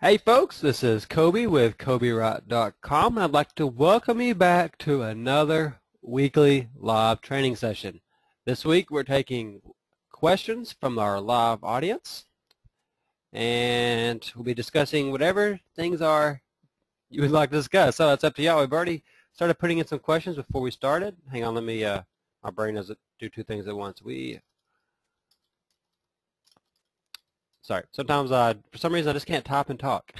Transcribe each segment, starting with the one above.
Hey folks, this is Coby with CobyWright.com, and I'd like to welcome you back to another weekly live training session. This week we're taking questions from our live audience, and we'll be discussing whatever things are you would like to discuss. So it's up to y'all. We've already started putting in some questions before we started. Hang on, let me, my brain doesn't do two things at once. Sorry, sometimes for some reason I just can't type and talk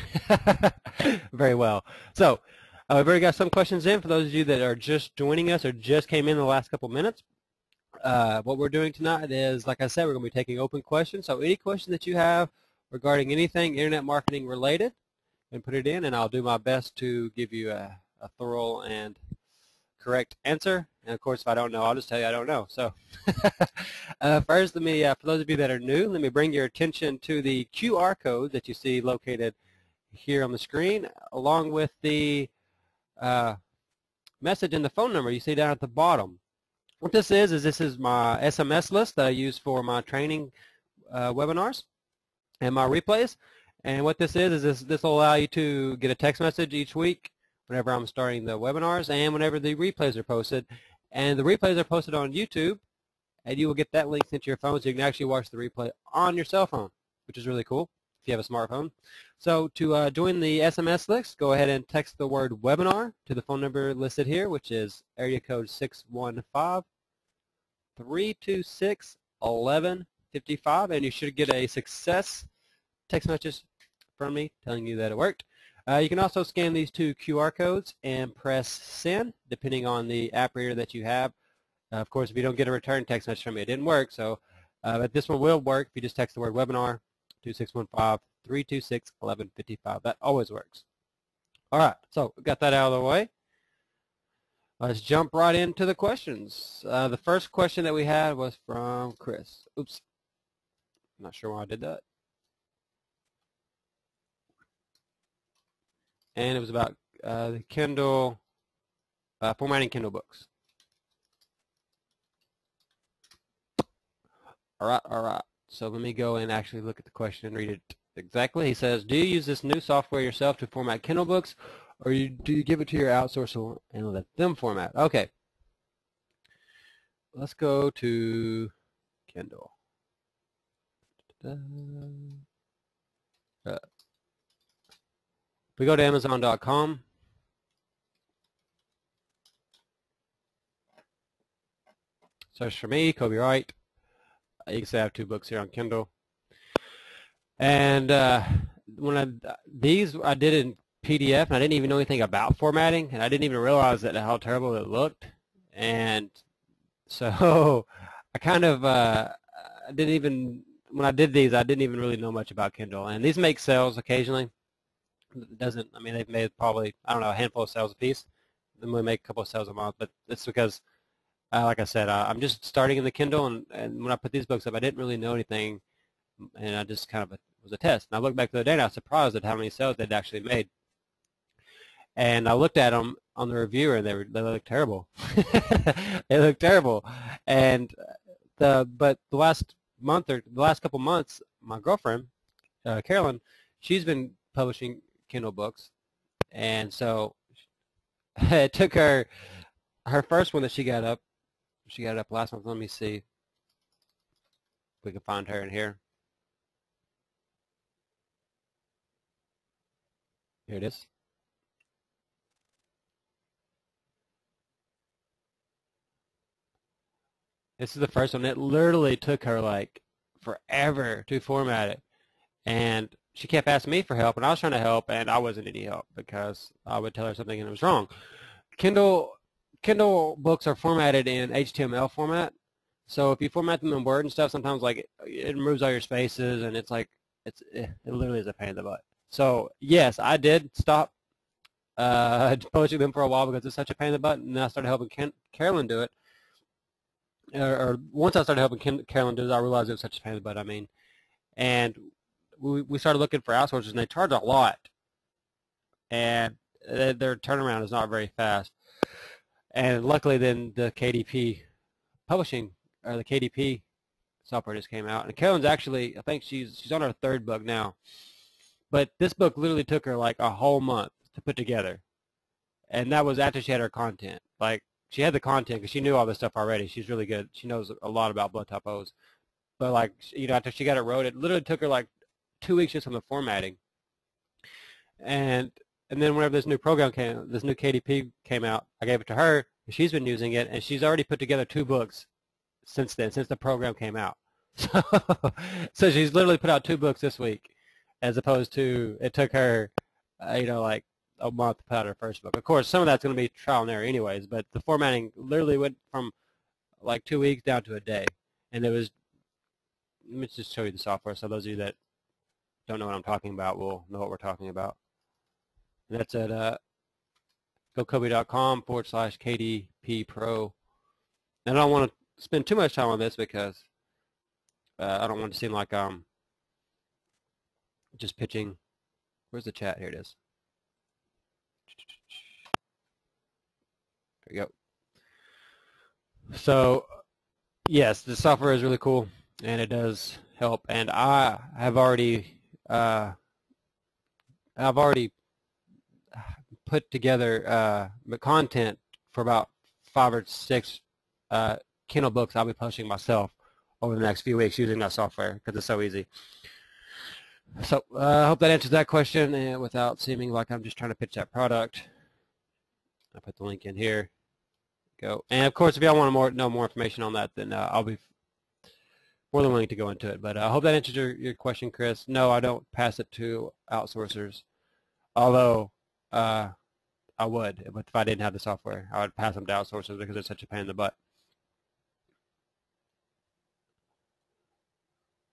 very well. So we've already got some questions in for those of you that are just joining us or just came in the last couple minutes. What we're doing tonight is, like I said, we're going to be taking open questions. So any question that you have regarding anything internet marketing related, and put it in, and I'll do my best to give you a thorough and correct answer. And of course, if I don't know, I'll just tell you I don't know. So first, let me, for those of you that are new, let me bring your attention to the QR code that you see located here on the screen, along with the message and the phone number you see down at the bottom. What this is this is my SMS list that I use for my training webinars and my replays. And what this is this will allow you to get a text message each week whenever I'm starting the webinars and whenever the replays are posted. And the replays are posted on YouTube, and you will get that link sent to your phone so you can actually watch the replay on your cell phone, which is really cool if you have a smartphone. So to join the SMS list, go ahead and text the word webinar to the phone number listed here, which is area code 615-326-1155, and you should get a success text message from me telling you that it worked. You can also scan these two QR codes and press send, depending on the app reader that you have. Of course, if you don't get a return text message from me, it didn't work. So, but this one will work if you just text the word webinar to 615-326-1155. That always works. All right, so we got that out of the way. Let's jump right into the questions. The first question that we had was from Chris. Oops, I'm not sure why I did that. And it was about the Kindle, formatting Kindle books. All right. So let me go and actually look at the question and read it exactly. He says, do you use this new software yourself to format Kindle books, or do you give it to your outsourcer and let them format? Okay. Let's go to Kindle. We go to Amazon.com. Search for me, Coby Wright. You can see I have two books here on Kindle. And when I did in PDF, and I didn't even know anything about formatting, and I didn't even realize how terrible it looked. And so I kind of when I did these, I didn't even really know much about Kindle. And these make sales occasionally. They've made probably, I don't know, a handful of sales a piece. They only make a couple of sales a month, but it's because, like I said, I'm just starting in the Kindle, and when I put these books up, I didn't really know anything, and I just kind of, it was a test. And I looked back the other day, and I was surprised at how many sales they'd actually made. And I looked at them on the reviewer, and they looked terrible. They looked terrible. And but the last couple months, my girlfriend, Carolyn, she's been publishing Kindle books, and so it took her first one that she got up last month. Let me see if we can find her in here. Here it is. This is the first one. It literally took her like forever to format it, and she kept asking me for help, and I was trying to help, and I wasn't any help because I would tell her something and it was wrong. Kindle books are formatted in HTML format, so if you format them in Word and stuff, sometimes like it removes all your spaces, and it's like it literally is a pain in the butt. So yes, I did stop publishing them for a while because it's such a pain in the butt, and then I started helping Carolyn do it. Or once I started helping Carolyn do it, I realized it was such a pain in the butt. And we started looking for outsourcers, and they charge a lot, and their turnaround is not very fast. And luckily, then the KDP publishing, or the KDP software just came out. And Carolyn's actually, I think she's on her third book now. But this book literally took her like a whole month to put together, and that was after she had her content. Like she had the content because she knew all this stuff already. She's really good. She knows a lot about blood type O's. But like after she got it wrote, it literally took her like 2 weeks just on the formatting. And then whenever this new program came, this new KDP came out, I gave it to her. And she's been using it, and she's already put together 2 books since then, since the program came out. So, so she's literally put out 2 books this week, as opposed to it took her, like a month to put out her first book. Of course, some of that's going to be trial and error anyways, but the formatting literally went from like 2 weeks down to a day. And it was, let me just show you the software so those of you that don't know what I'm talking about will know what we're talking about. And that's at gocoby.com/KDP Pro. And I don't want to spend too much time on this because I don't want to seem like I'm just pitching. Where's the chat? Here it is. There you go. So, yes, the software is really cool, and it does help. And I have already put together the content for about 5 or 6 Kindle books I'll be publishing myself over the next few weeks using that software because it's so easy. So I hope that answers that question, and without seeming like I'm just trying to pitch that product. I'll put the link in here. Go. And of course, if y'all want to know more information on that, then I'll be more than willing to go into it. But I hope that answers your question, Chris. No, I don't pass it to outsourcers, although I would. But if I didn't have the software, I would pass them to outsourcers because it's such a pain in the butt.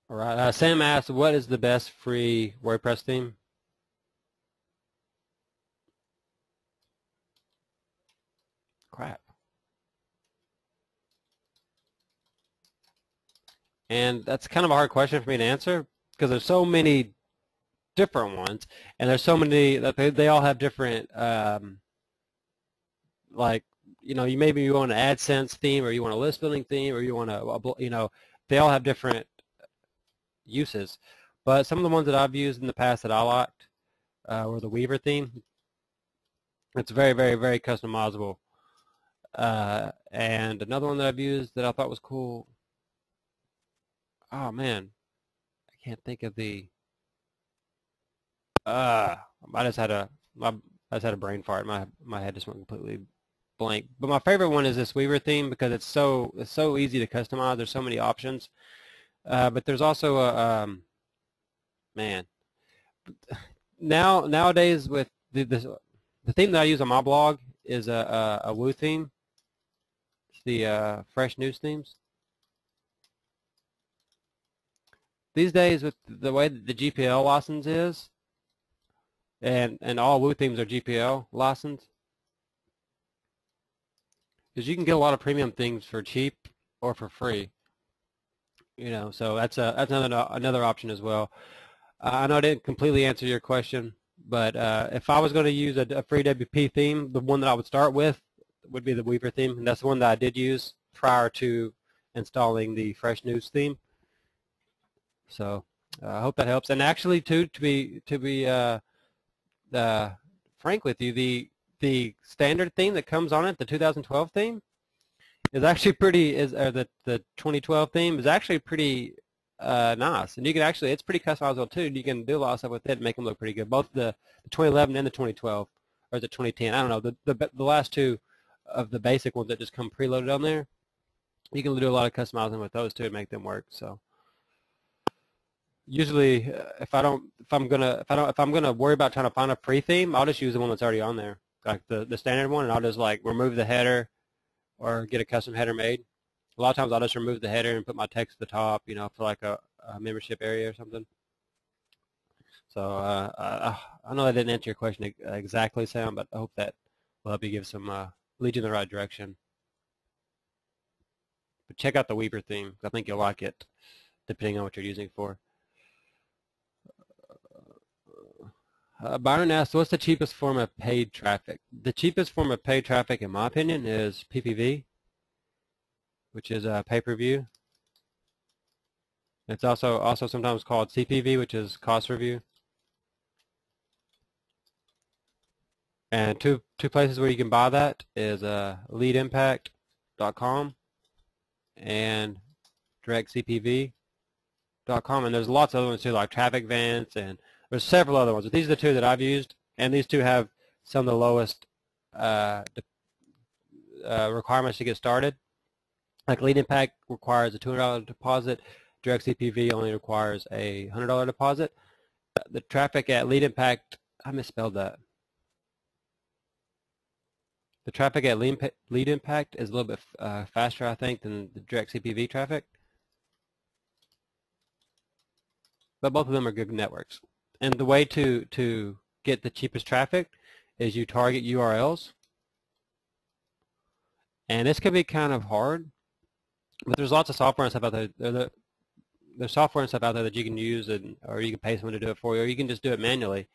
All right. Sam asked, what is the best free WordPress theme? Crap. And that's kind of a hard question for me to answer because there's so many different ones, and there's so many that they all have different, like, you maybe you want an AdSense theme, or you want a list building theme, or you want they all have different uses. But some of the ones that I've used in the past that I liked were the Weaver theme. It's very, very, very customizable. And another one that I've used that I thought was cool. Oh man, I can't think of the. I just had a brain fart. My head just went completely blank. But my favorite one is this Weaver theme because it's so easy to customize. There's so many options. But there's also a man. Nowadays with the theme that I use on my blog is a Woo theme. It's the Fresh News themes. These days, with the way that the GPL license is, and all Woo themes are GPL licensed, because you can get a lot of premium things for cheap or for free. So that's another option as well. I know I didn't completely answer your question, but if I was going to use a free WP theme, the one that I would start with would be the Weaver theme, and that's the one that I did use prior to installing the Fresh News theme. So I hope that helps. And actually, too, to be frank with you, the standard theme that comes on it, the 2012 theme, is actually or the 2012 theme is actually pretty nice. And you can actually, it's pretty customizable too. You can do a lot of stuff with it and make them look pretty good. Both the 2011 and the 2012, or the 2010. I don't know. The last 2 of the basic ones that just come preloaded on there, you can do a lot of customizing with those too to make them work. So usually, if I'm gonna worry about trying to find a free theme, I'll just use the one that's already on there, like the standard one, and I'll just like remove the header or get a custom header made. A lot of times I'll just remove the header and put my text at the top, for like a membership area or something. So I know I didn't answer your question exactly, Sam, but I hope that will help you give some lead you in the right direction. But check out the Weaver theme. I think you'll like it, depending on what you're using it for. Byron asked, what's the cheapest form of paid traffic? The cheapest form of paid traffic, in my opinion, is PPV, which is pay-per-view. It's also sometimes called CPV, which is cost per view. And two places where you can buy that is leadimpact.com and directcpv.com, and there's lots of other ones too, like Traffic Vents, and there's several other ones. But these are the two that I've used, and these two have some of the lowest requirements to get started. Like Lead Impact requires a $200 deposit. Direct CPV only requires a $100 deposit. The traffic at Lead Impact, I misspelled that. The traffic at Lead Impact is a little bit faster, I think, than the direct CPV traffic. But both of them are good networks. And the way to get the cheapest traffic is you target URLs. And this can be kind of hard, but there's lots of software and stuff out there. There's software and stuff out there that you can use, or you can pay someone to do it for you, or you can just do it manually.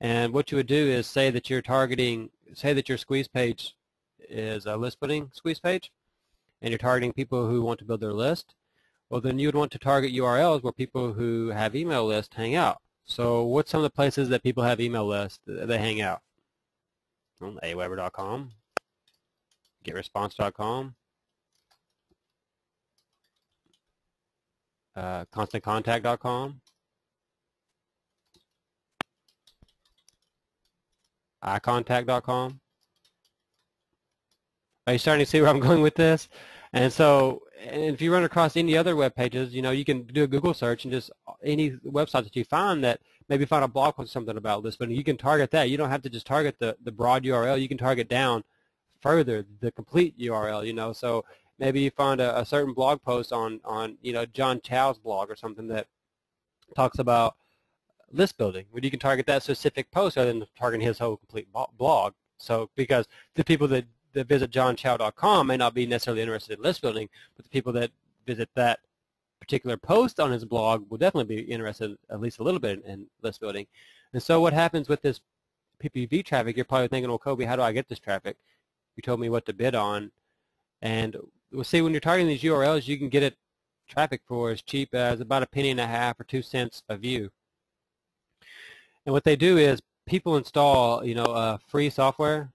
And what you would do is say that you're targeting, say that your squeeze page is a list building squeeze page, and you're targeting people who want to build their list. Well, then you would want to target URLs where people who have email lists hang out. So what's some of the places that people have email lists that they hang out? Well, aweber.com, getresponse.com, constantcontact.com, icontact.com. Are you starting to see where I'm going with this? And so, and if you run across any other web pages, you know, you can do a Google search and just any website that you find that maybe find a blog post something about this, but you can target that. You don't have to just target the broad URL. You can target down further the complete URL, you know. So maybe you find a certain blog post on you know, John Chow's blog or something that talks about list building. Well, you can target that specific post rather than targeting his whole complete blog. So because the people that visit johnchow.com may not be necessarily interested in list building, but the people that visit that particular post on his blog will definitely be interested at least a little bit in list building. And so what happens with this PPV traffic, you're probably thinking, well, Coby, how do I get this traffic? You told me what to bid on. And we'll see, when you're targeting these URLs, you can get it traffic for as cheap as about $0.015 or 2 cents a view. And what they do is people install, you know, free software,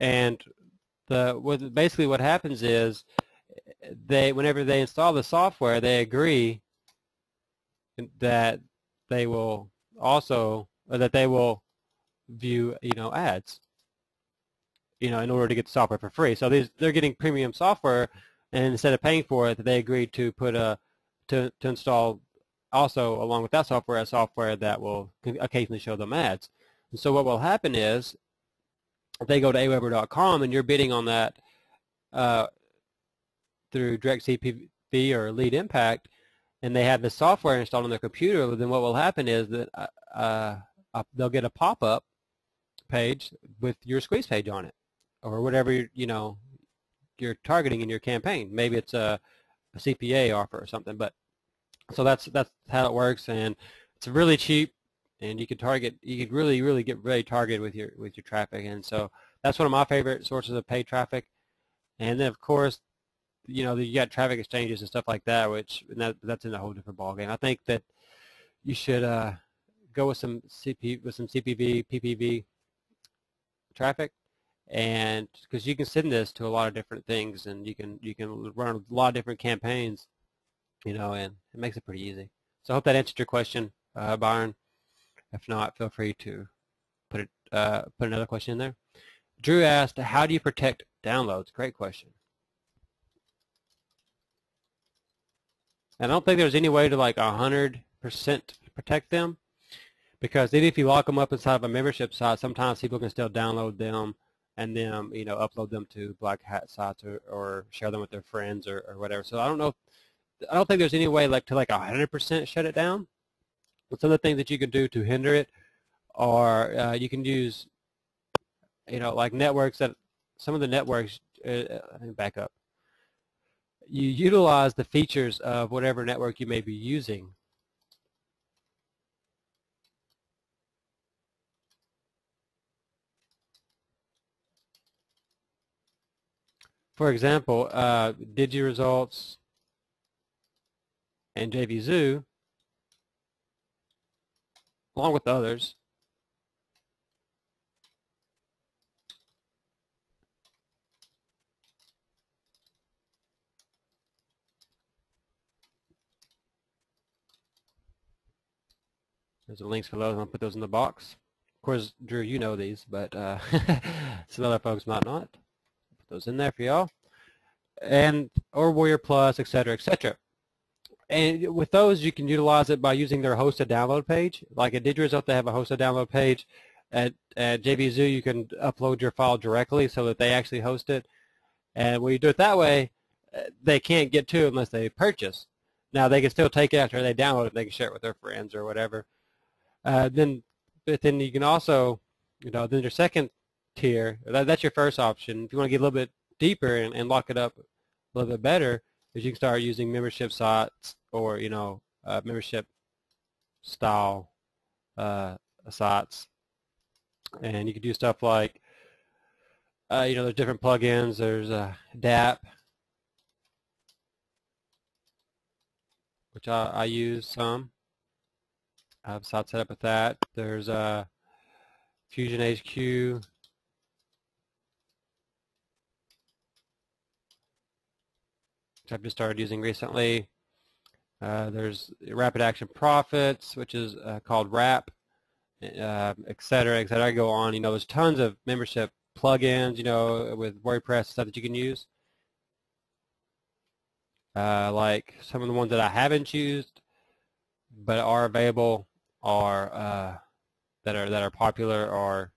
and basically what happens is whenever they install the software, they agree that they will view, you know, ads, you know, in order to get the software for free. So they're getting premium software, and instead of paying for it, they agreed to put to install also, along with that software, a software that will occasionally show them ads. And so what will happen is, if they go to aweber.com and you're bidding on that through direct CPV or Lead Impact, and they have the software installed on their computer, then what will happen is that they'll get a pop-up page with your squeeze page on it, or whatever you're targeting in your campaign. Maybe it's a CPA offer or something. But so that's how it works, and it's really cheap, and you could really get very targeted with your traffic. And so that's one of my favorite sources of paid traffic. And then of course, you know, you got traffic exchanges and stuff like that, that's in a whole different ballgame. I think that you should go with some CPV, PPV traffic, and because you can send this to a lot of different things, and you can run a lot of different campaigns, you know, and it makes it pretty easy. So I hope that answered your question, Byron. If not, feel free to put another question in there. Drew asked, how do you protect downloads? Great question. And I don't think there's any way to like 100% protect them, because even if you lock them up inside of a membership site, sometimes people can still download them and then, you know, upload them to black hat sites or share them with their friends or whatever. So I don't think there's any way like to like 100% shut it down. But some of the things that you can do to hinder it are you can use, you know, like networks that some of the networks. Let me back up. You utilize the features of whatever network you may be using. For example, DigiResults and JVZoo, along with others, There's the links for those. I'm going to put those in the box. Of course, Drew, you know these, but some other folks might not. Put those in there for y'all. And or Warrior Plus, etc., etc. And with those, you can utilize it by using their hosted download page. Like at DigiResult, they have a hosted download page. At JVZoo, you can upload your file directly so that they actually host it. And when you do it that way, they can't get to it unless they purchase. Now, they can still take it after they download it. They can share it with their friends or whatever. But then you can also, then your second tier, that's your first option. If you want to get a little bit deeper and lock it up a little bit better, is you can start using membership sites or, membership style sites. And you can do stuff like, there's different plugins. There's DAP, which I use some. I have sites set up with that. There's Fusion HQ, which I've just started using recently. There's Rapid Action Profits, which is called RAP, et cetera, et cetera. I go on. There's tons of membership plugins, with WordPress stuff that you can use. Like some of the ones that I haven't used but are available are that are popular are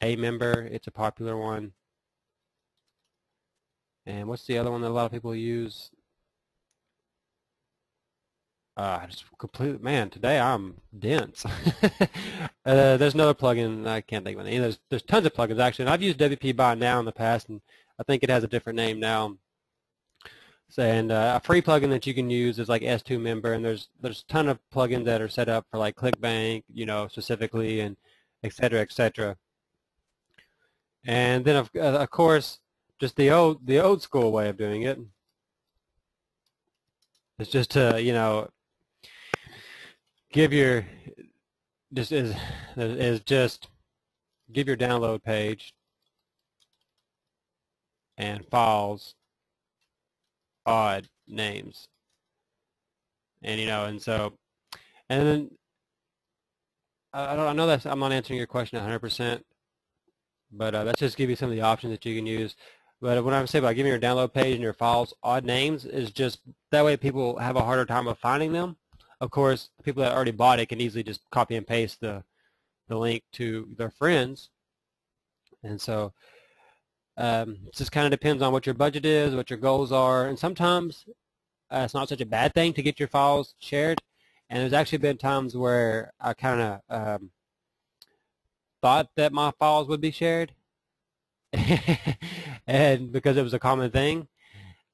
Member. It's a popular one. And what's the other one that a lot of people use? Just completely, man, today I'm dense. There's another plugin, I can't think of it. There's tons of plugins actually, and I've used WP Buy Now in the past, and I think it has a different name now. So, and a free plugin that you can use is like S2 Member, and there's a ton of plugins that are set up for like ClickBank, specifically, and et cetera, et cetera. And then of course, just the old school way of doing it is just to give your give your download page and files odd names, and and then I know that I'm not answering your question 100%, but let's just give you some of the options that you can use. But what I'm saying about giving your download page and your files odd names is just that way people have a harder time of finding them. Of course, people that already bought it can easily just copy and paste the link to their friends, and so it just kind of depends on what your budget is, what your goals are, and sometimes it's not such a bad thing to get your files shared. And there's actually been times where I kind of thought that my files would be shared, and because it was a common thing,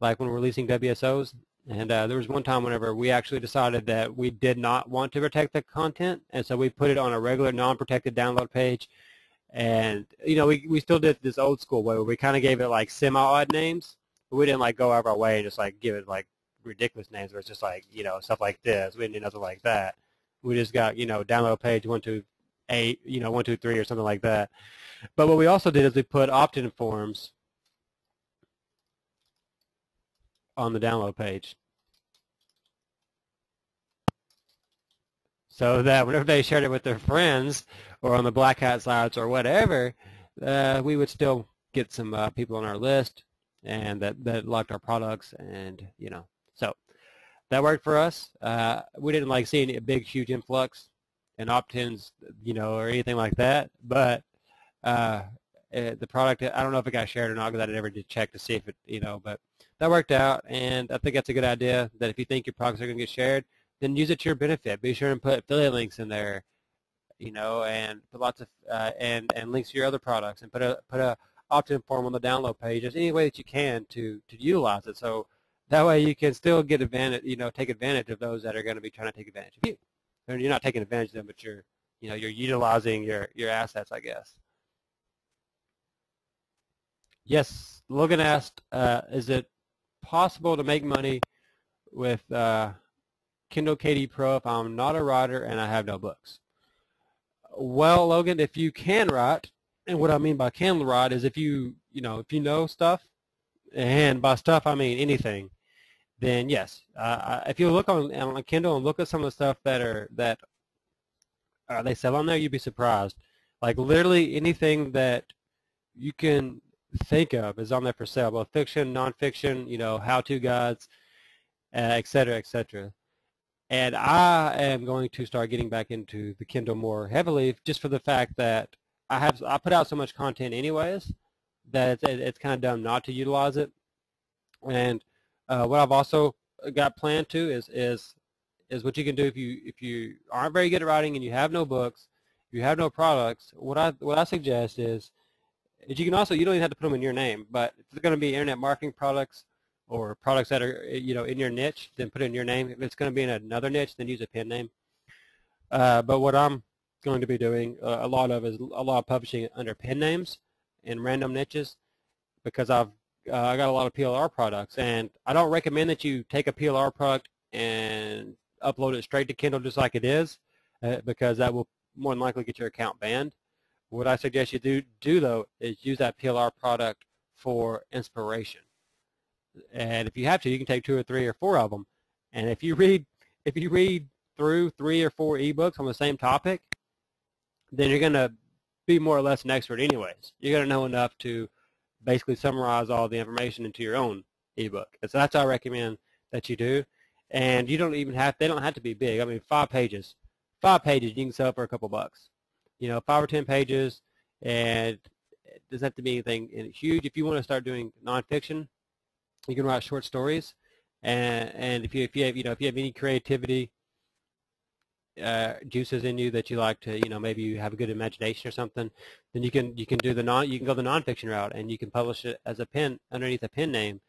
like when we're releasing WSOs. And there was one time whenever we actually decided that we did not want to protect the content, and so we put it on a regular non-protected download page. And we still did this old school way where we kind of gave it like semi-odd names, but we didn't like go out of our way and just like give it like ridiculous names where it's just like stuff like this. We didn't do nothing like that. We just got download page 128, 123 or something like that. But what we also did is we put opt-in forms on the download page, so that whenever they shared it with their friends or on the Black Hat sites or whatever, we would still get some people on our list and that liked our products, and so that worked for us. We didn't like seeing a big huge influx in opt-ins, or anything like that, but the product, I don't know if it got shared or not because I never did check to see if it, but that worked out, and I think that's a good idea, that if you think your products are going to get shared, then use it to your benefit. Be sure and put affiliate links in there, and put lots of and links to your other products, and put a opt-in form on the download page. There's any way that you can to utilize it, so that way you can still get advantage, take advantage of those that are going to be trying to take advantage of you. Or you're not taking advantage of them, but you're utilizing your assets, I guess. Yes, Logan asked, is it possible to make money with Kindle KD Pro if I'm not a writer and I have no books? Well, Logan, if you can write, and what I mean by can write is if you know stuff, and by stuff I mean anything, then yes. If you look on Kindle and look at some of the stuff that they sell on there, you'd be surprised. Like literally anything that you can think of is on there for sale, both fiction, nonfiction, how-to guides, et cetera, et cetera. And I am going to start getting back into the Kindle more heavily, just for the fact that I put out so much content anyways that it's kind of dumb not to utilize it. And what I've also got planned to is what you can do if you aren't very good at writing and you have no books, you have no products. What I suggest is you can also, you don't even have to put them in your name, but if it's going to be internet marketing products or products that are in your niche, then put it in your name. If it's going to be in another niche, then use a pen name. But what I'm going to be doing a lot of publishing under pen names in random niches, because I got a lot of PLR products, and I don't recommend that you take a PLR product and upload it straight to Kindle just like it is, because that will more than likely get your account banned. What I suggest you do though is use that PLR product for inspiration. And if you have to, you can take 2 or 3 or 4 of them. And if you read through 3 or 4 ebooks on the same topic, then you're going to be more or less an expert anyways. You're going to know enough to basically summarize all the information into your own ebook. And so that's what I recommend that you do. And you don't even they don't have to be big. I mean, 5 pages. 5 pages you can sell for a couple bucks. 5 or 10 pages, and it doesn't have to be anything huge. If you want to start doing nonfiction, you can write short stories. And if you have any creativity juices in you that you like to, maybe you have a good imagination or something, then you can go the nonfiction route, and you can publish it as a pen underneath a pen name.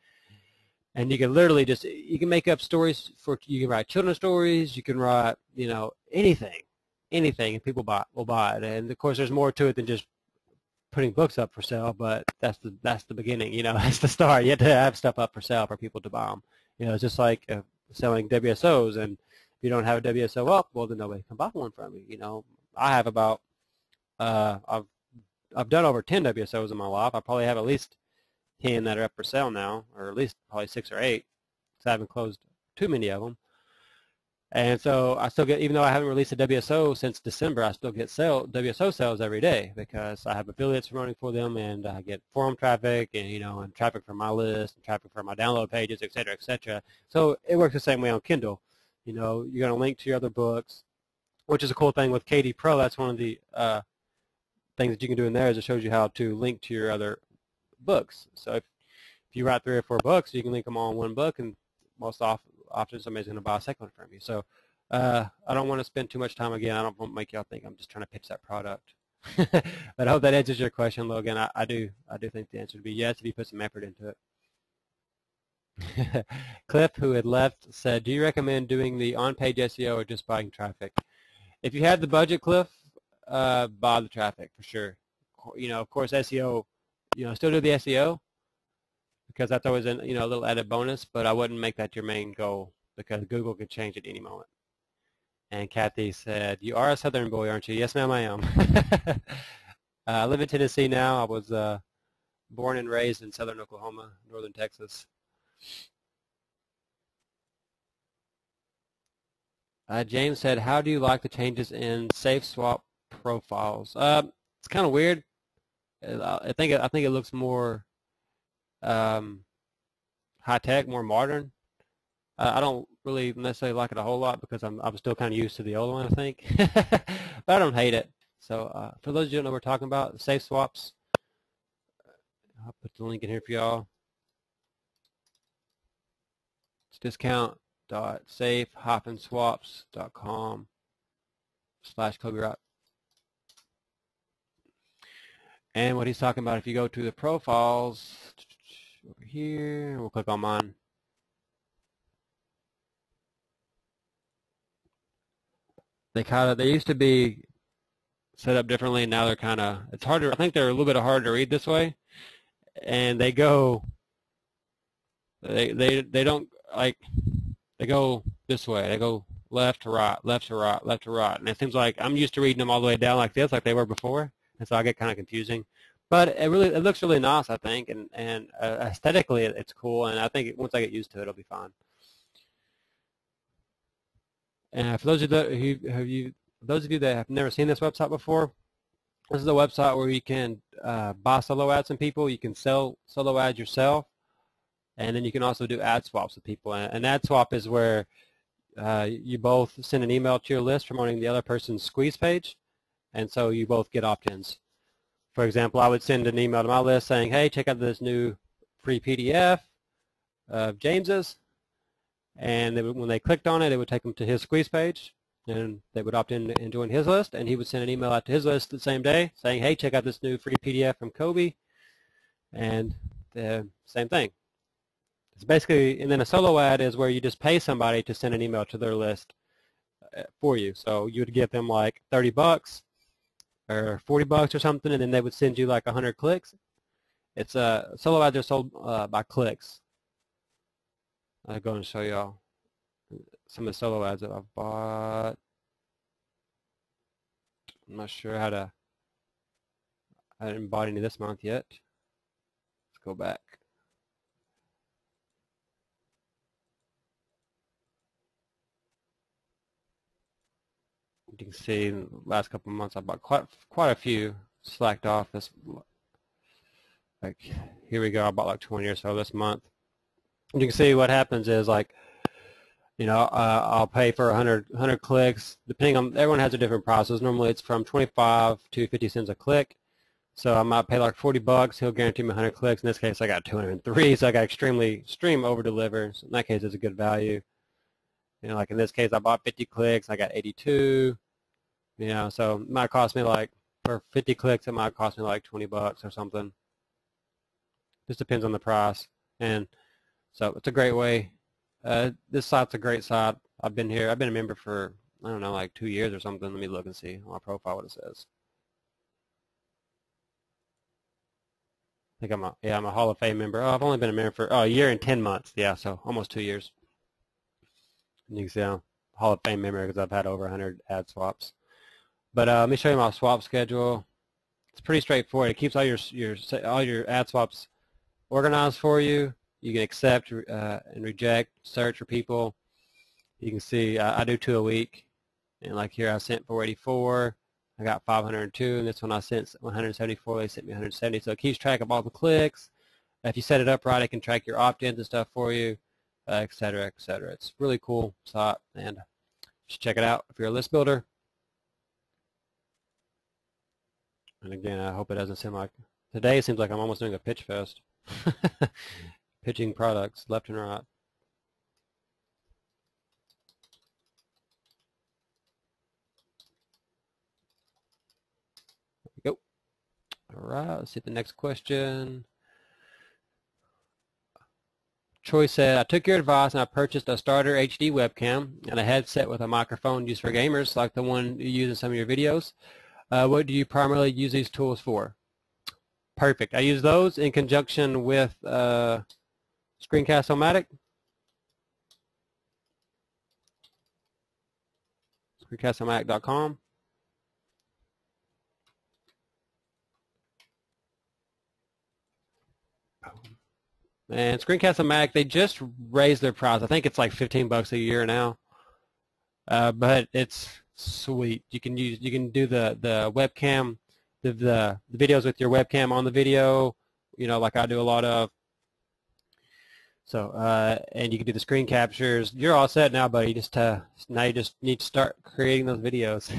And you can literally you can make up stories you can write children's stories, you can write, anything, and people will buy it. And of course, there's more to it than just putting books up for sale, but that's the beginning, that's the start. You have to have stuff up for sale for people to buy them. It's just like selling WSOs, and if you don't have a WSO up, well, then nobody can buy one from you. I have about, I've done over 10 WSOs in my life. I probably have at least 10 that are up for sale now, or at least probably 6 or 8, because I haven't closed too many of them. And so I still get, even though I haven't released a WSO since December, I still get WSO sales every day, because I have affiliates running for them, and I get forum traffic, and and traffic from my list, and traffic from my download pages, et cetera, et cetera. So it works the same way on Kindle. You're going to link to your other books, which is a cool thing with KD Pro. That's one of the things that you can do in there, is it shows you how to link to your other books. So if you write 3 or 4 books, you can link them all in one book, and most often somebody's going to buy a second one from you. So I don't want to spend too much time. Again, I don't want to make y'all think I'm just trying to pitch that product. But I hope that answers your question, Logan. I do think the answer would be yes if you put some effort into it. Cliff, who had left, said, do you recommend doing the on-page SEO or just buying traffic? If you had the budget, Cliff, buy the traffic for sure. Of course, SEO, still do the SEO, because that's always a little added bonus, but I wouldn't make that your main goal, because Google could change at any moment. And Kathy said, you are a Southern boy, aren't you? Yes, ma'am, I am. I live in Tennessee now. I was born and raised in southern Oklahoma, northern Texas. James said, how do you like the changes in safe swap profiles? It's kind of weird. I think it looks more high tech, more modern. I don't really necessarily like it a whole lot, because I'm still kind of used to the old one, I think. But I don't hate it. So for those of you who don't know what we're talking about, safe swaps, I'll put the link in here for y'all. It's discount.safe-swaps.com/Coby Wright. And what he's talking about, if you go to the profiles over here, we'll click on mine. They used to be set up differently, and now they're kind of, it's harder. I think they're a little bit harder to read this way, and they don't like, they go this way. They go left to right, left to right, left to right, and it seems like I'm used to reading them all the way down like this, like they were before, and so I get kind of confusing. But it looks really nice, I think, and aesthetically it's cool, and I think once I get used to it, it'll be fine. And for those of you those of you that have never seen this website before, this is a website where you can buy solo ads from people. You can sell solo ads yourself, and then you can also do ad swaps with people. And an ad swap is where you both send an email to your list promoting the other person's squeeze page, and so you both get opt-ins. For example, I would send an email to my list saying, hey, check out this new free PDF of James's, and when they clicked on it, it would take them to his squeeze page, and they would opt in and join his list, and he would send an email out to his list the same day saying, hey, check out this new free PDF from Coby, and the same thing. It's basically, and then a solo ad is where you just pay somebody to send an email to their list for you. So you would give them like $30 or $40 or something, and then they would send you like 100 clicks. It's solo ads are sold by clicks. I'll go and show y'all some of the solo ads that I've bought. I'm not sure how to, I haven't bought any this month yet. Let's go back. You can see in the last couple of months I bought quite a few, slacked off. This, like, here we go, I bought like 20 or so this month. You can see what happens is, like, you know, I'll pay for 100 clicks, depending on, everyone has a different process. Normally it's from 25 to 50 cents a click. So I might pay like $40, he'll guarantee me 100 clicks. In this case I got 203, so I got extreme over deliver. So in that case it's a good value. You know, like in this case I bought 50 clicks, I got 82. You know, so it might cost me like, for 50 clicks it might cost me like $20 or something. Just depends on the price. And so it's a great way. This site's a great site. I've been here. I've been a member for, I don't know, like 2 years or something. Let me look and see on my profile what it says. I think I'm a Hall of Fame member. Oh, I've only been a member for a year and 10 months. Yeah, so almost 2 years. And you can see I'm a Hall of Fame member because I've had over 100 ad swaps. But let me show you my swap schedule. It's pretty straightforward. It keeps all your ad swaps organized for you. You can accept and reject, search for people. You can see I do 2 a week, and like here I sent 484. I got 502, and this one I sent 174. They sent me 170. So it keeps track of all the clicks. If you set it up right, it can track your opt-ins and stuff for you, et cetera, et cetera. It's really cool site, and you should check it out if you're a list builder. And again, I hope it doesn't seem like today. It seems like I'm almost doing a pitch fest. Pitching products left and right. There we go. All right, let's see the next question. Troy said, I took your advice and I purchased a starter HD webcam and a headset with a microphone used for gamers like the one you use in some of your videos. What do you primarily use these tools for? Perfect. I use those in conjunction with Screencast-O-Matic. Screencast-O-Matic.com. And Screencast-O-Matic, they just raised their price. I think it's like $15 a year now. But it's sweet. You can do the webcam, the videos with your webcam on the video, you know, like I do a lot of. So and you can do the screen captures. You're all set now, buddy. Now you just need to start creating those videos.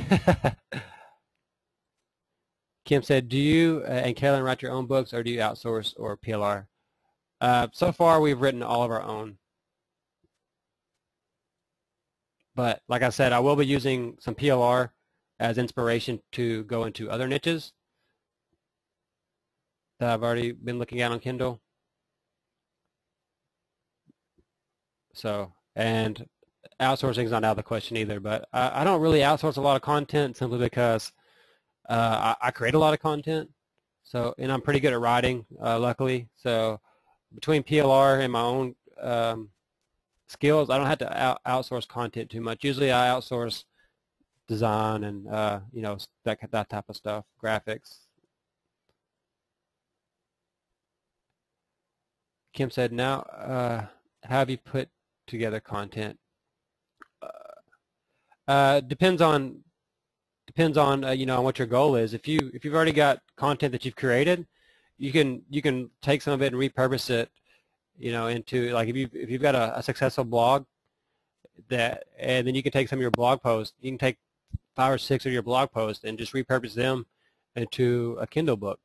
Kim said, do you and Kaylin write your own books, or do you outsource or PLR? So far, we've written all of our own. But like I said, I will be using some PLR as inspiration to go into other niches that I've already been looking at on Kindle. So, and outsourcing is not out of the question either, but I don't really outsource a lot of content simply because I create a lot of content. So, and I'm pretty good at writing, luckily. So between PLR and my own skills, I don't have to outsource content too much. Usually I outsource design and, you know, that type of stuff, graphics. Kim said, now, how have you put together content? Depends on depends on on what your goal is. If you've already got content that you've created, you can take some of it and repurpose it, into, like, if you've got a successful blog, and then you can take some of your blog posts. You can take 5 or 6 of your blog posts and just repurpose them into a Kindle book.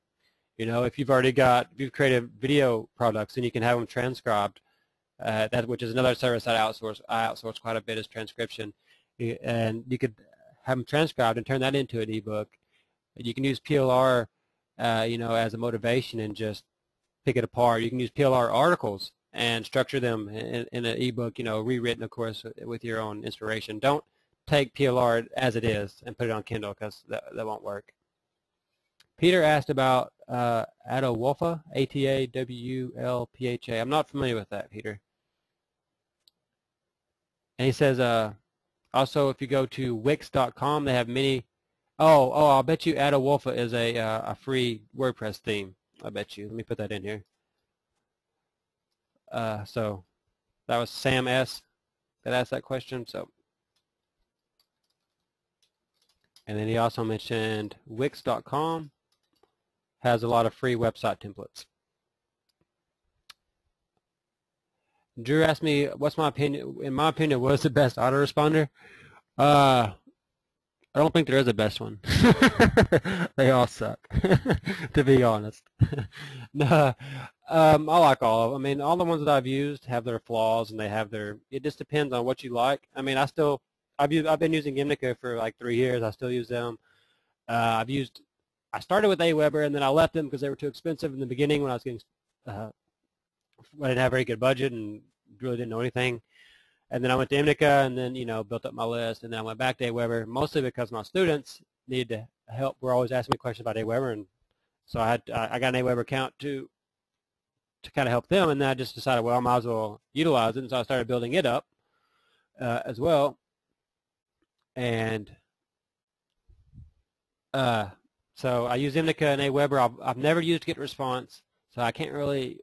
If you've created video products, then you can have them transcribed. Which is another service I outsource quite a bit, is transcription, and you could have them transcribed and turn that into an ebook. You can use PLR, as a motivation and just pick it apart. You can use PLR articles and structure them in an ebook, rewritten, of course, with your own inspiration. Don't take PLR as it is and put it on Kindle, because that won't work. Peter asked about Atawulfa, Atawulpha. I'm not familiar with that, Peter. And he says, also, if you go to Wix.com, they have many. Oh, I'll bet you Atawulfa is a free WordPress theme. I bet you. Let me put that in here. So that was Sam S. that asked that question. So, and then he also mentioned Wix.com has a lot of free website templates. Drew asked me, what's my opinion? In my opinion, what's the best autoresponder? I don't think there is a best one. They all suck, to be honest. No, I like all of them. I mean, all the ones that I've used have their flaws, and they have their. It just depends on what you like. I mean, I've been using Imnica for like 3 years. I still use them. I started with Aweber, and then I left them because they were too expensive in the beginning when I was getting. I didn't have a very good budget and really didn't know anything. And then I went to Imnica, and then, built up my list, and then I went back to Aweber, mostly because my students needed help. Were always asking me questions about Aweber, and so I got an Aweber account to kind of help them, and then I just decided, well, I might as well utilize it, and so I started building it up as well. And so I use Imnica and Aweber. I've never used GetResponse, so I can't really,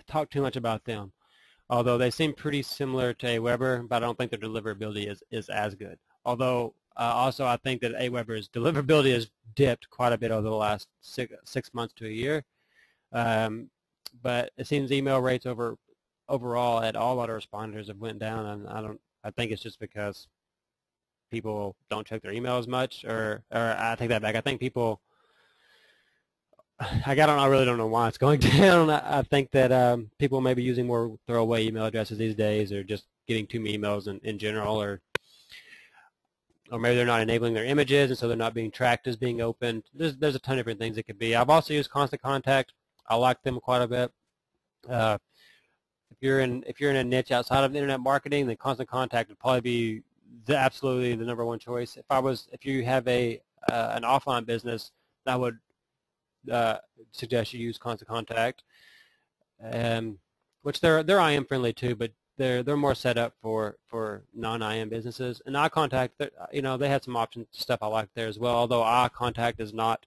talk too much about them. Although they seem pretty similar to Aweber, but I don't think their deliverability is as good. Although also I think that Aweber's deliverability has dipped quite a bit over the last 6 months to a year. But it seems email rates overall at all autoresponders have went down, and I think it's just because people don't check their email as much, or I take that back. I think people. I really don't know why it's going down. I think that people may be using more throwaway email addresses these days, or just getting too many emails in general, or maybe they're not enabling their images, and so they're not being tracked as being opened. There's a ton of different things it could be. I've also used Constant Contact. I like them quite a bit. If you're in a niche outside of internet marketing, then Constant Contact would probably be absolutely the #1 choice. If you have an offline business, I would suggest you use Constant Contact, which they're IM friendly too, but they're more set up for non-IM businesses. And iContact, they have some options, stuff I like there as well. Although iContact is not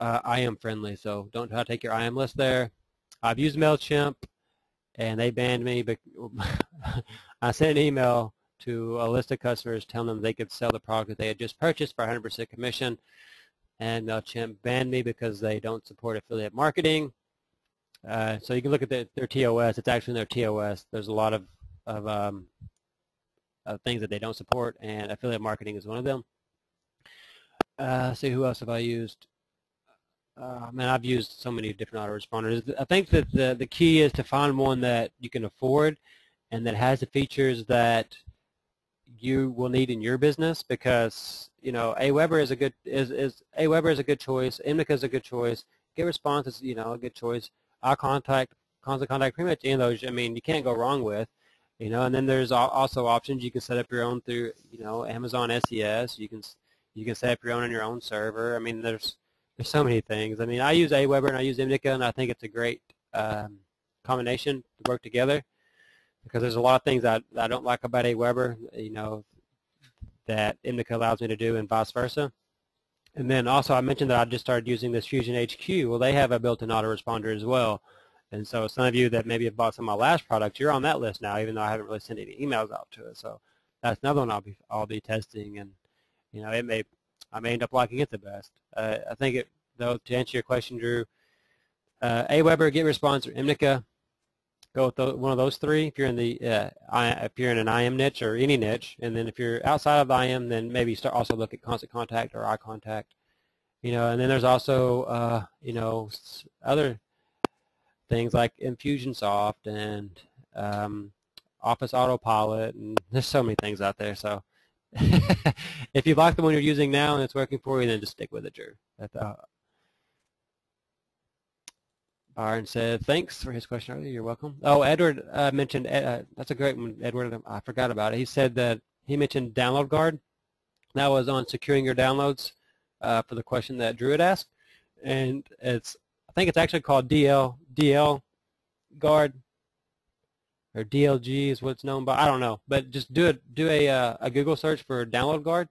IM friendly, so don't try to take your IM list there. I've used MailChimp, and they banned me. But I sent an email to a list of customers telling them they could sell the product that they had just purchased for 100% commission. And MailChimp banned me because they don't support affiliate marketing. So you can look at their TOS. It's actually in their TOS. There's a lot of things that they don't support, and affiliate marketing is one of them. Let's see, who else have I used? Man, I've used so many different autoresponders. I think that the key is to find one that you can afford and that has the features that you will need in your business, because Aweber is a good choice. Imnica is a good choice. GetResponse is a good choice. Constant Contact, pretty much any of those. I mean, you can't go wrong with. And then there's also options. You can set up your own through Amazon SES. You can set up your own on your own server. I mean, there's so many things. I mean, I use Aweber and I use Imnica, and I think it's a great combination to work together, because there's a lot of things that I don't like about Aweber, that Imnica allows me to do, and vice versa. And then also I mentioned that I just started using this Fusion HQ. Well, they have a built-in autoresponder as well. And so some of you that maybe have bought some of my last products, you're on that list now, even though I haven't really sent any emails out to it. So that's another one I'll be testing. And I may end up liking it the best. I think though, to answer your question, Drew, Aweber, GetResponse, or Imnica, go with one of those three if you're in if you're in an IM niche or any niche, and then if you're outside of IM, then maybe also look at Constant Contact or Eye Contact. And then there's also other things like Infusionsoft and Office Autopilot, and there's so many things out there. So if you like the one you're using now and it's working for you, then just stick with it, Drew. Byron said, thanks for his question earlier. You're welcome. Oh, Edward mentioned, that's a great one, Edward. I forgot about it. He said that he mentioned Download Guard. That was on securing your downloads for the question that Drew had asked. And I think it's actually called DL Guard, or DLG is what it's known by. I don't know. But just do a Google search for Download Guard.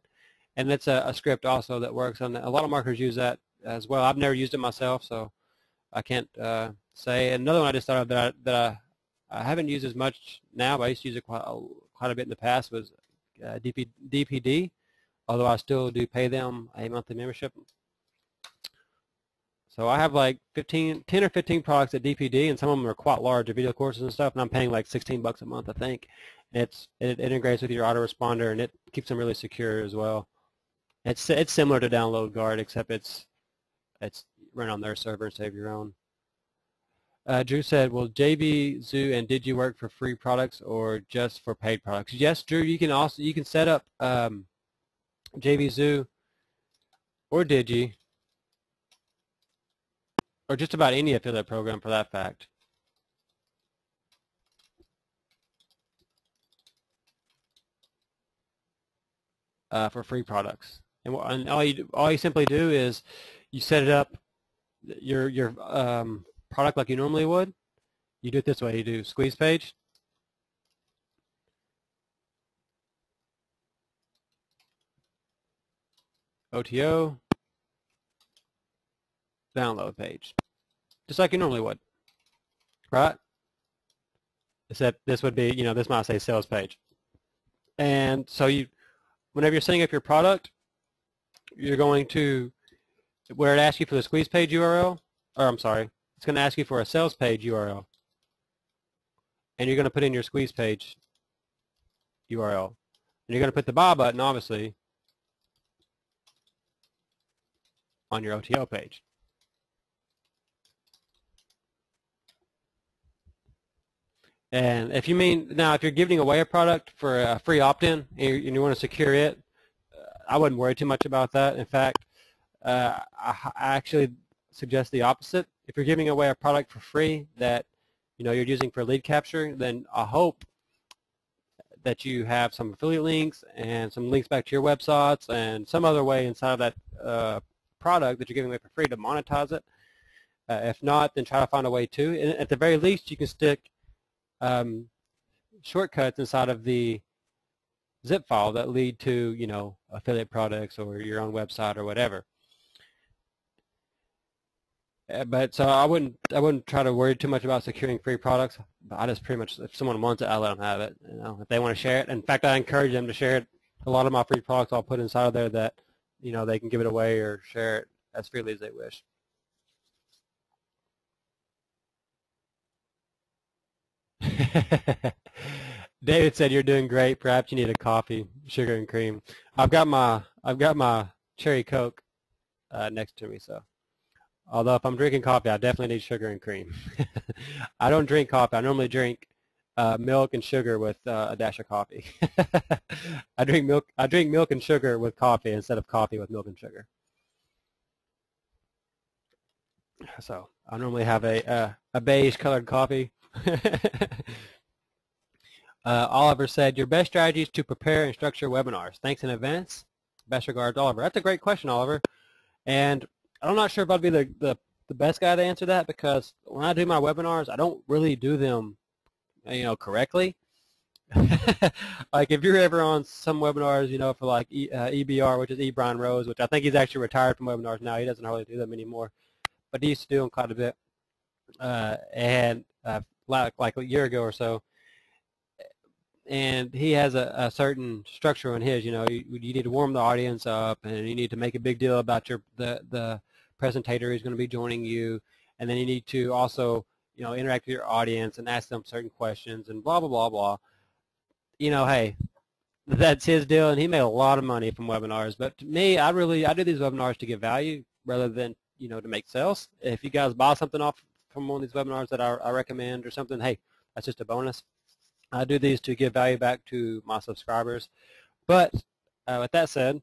And it's a script also that works on that. A lot of marketers use that as well. I've never used it myself, so I can't say. Another one I just thought of that I haven't used as much now, but I used to use it quite a bit in the past, was DPD, although I still do pay them a monthly membership. So I have like 10 or 15 products at DPD, and some of them are quite large, video courses and stuff, and I'm paying like $16 a month, I think. And it integrates with your autoresponder, and it keeps them really secure as well. It's similar to Download Guard, except it's run on their server instead of your own. Drew said, will JV Zoo and Digi work for free products or just for paid products? Yes, Drew, you can set up JV Zoo or Digi, or just about any affiliate program for that fact. For free products. And all you simply do is you set it up, your product like you normally would. You do it this way. You do squeeze page, OTO, download page, just like you normally would, right? Except this would be, this might say sales page. And so whenever you're setting up your product, you're going to, where it asks you for the squeeze page URL, or I'm sorry, it's going to ask you for a sales page URL. And you're going to put in your squeeze page URL. And you're going to put the buy button, obviously, on your OTO page. And if you're giving away a product for a free opt-in and you want to secure it, I wouldn't worry too much about that. In fact, I actually suggest the opposite. If you're giving away a product for free that you're using for lead capture, then I hope that you have some affiliate links and some links back to your websites and some other way inside of that product that you're giving away for free to monetize it. If not, then try to find a way to. And at the very least, you can stick shortcuts inside of the zip file that lead to affiliate products or your own website or whatever. But so I wouldn't try to worry too much about securing free products. I just pretty much, if someone wants it, I let them have it. If they want to share it. In fact, I encourage them to share it. A lot of my free products I'll put inside of there that they can give it away or share it as freely as they wish. David said, you're doing great. Perhaps you need a coffee, sugar and cream. I've got my cherry Coke next to me, so. Although if I'm drinking coffee, I definitely need sugar and cream. I don't drink coffee. I normally drink milk and sugar with a dash of coffee. I drink milk and sugar with coffee instead of coffee with milk and sugar. So I normally have a beige colored coffee. Oliver said, your best strategies to prepare and structure webinars. Thanks in advance. Best regards, Oliver. That's a great question, Oliver. And I'm not sure if I'd be the best guy to answer that, because when I do my webinars, I don't really do them, correctly. Like if you're ever on some webinars, for like EBR, which is E. Brian Rose, which I think he's actually retired from webinars now. He doesn't hardly do them anymore, but he used to do them quite a bit. And like a year ago or so, and he has a certain structure on his. You need to warm the audience up, and you need to make a big deal about the presentator who's going to be joining you, and then you need to also interact with your audience and ask them certain questions and blah blah blah blah. Hey, that's his deal, and he made a lot of money from webinars. But to me, I do these webinars to give value rather than to make sales. If you guys buy something off from one of these webinars that I recommend or something, hey, that's just a bonus. I do these to give value back to my subscribers. But with that said,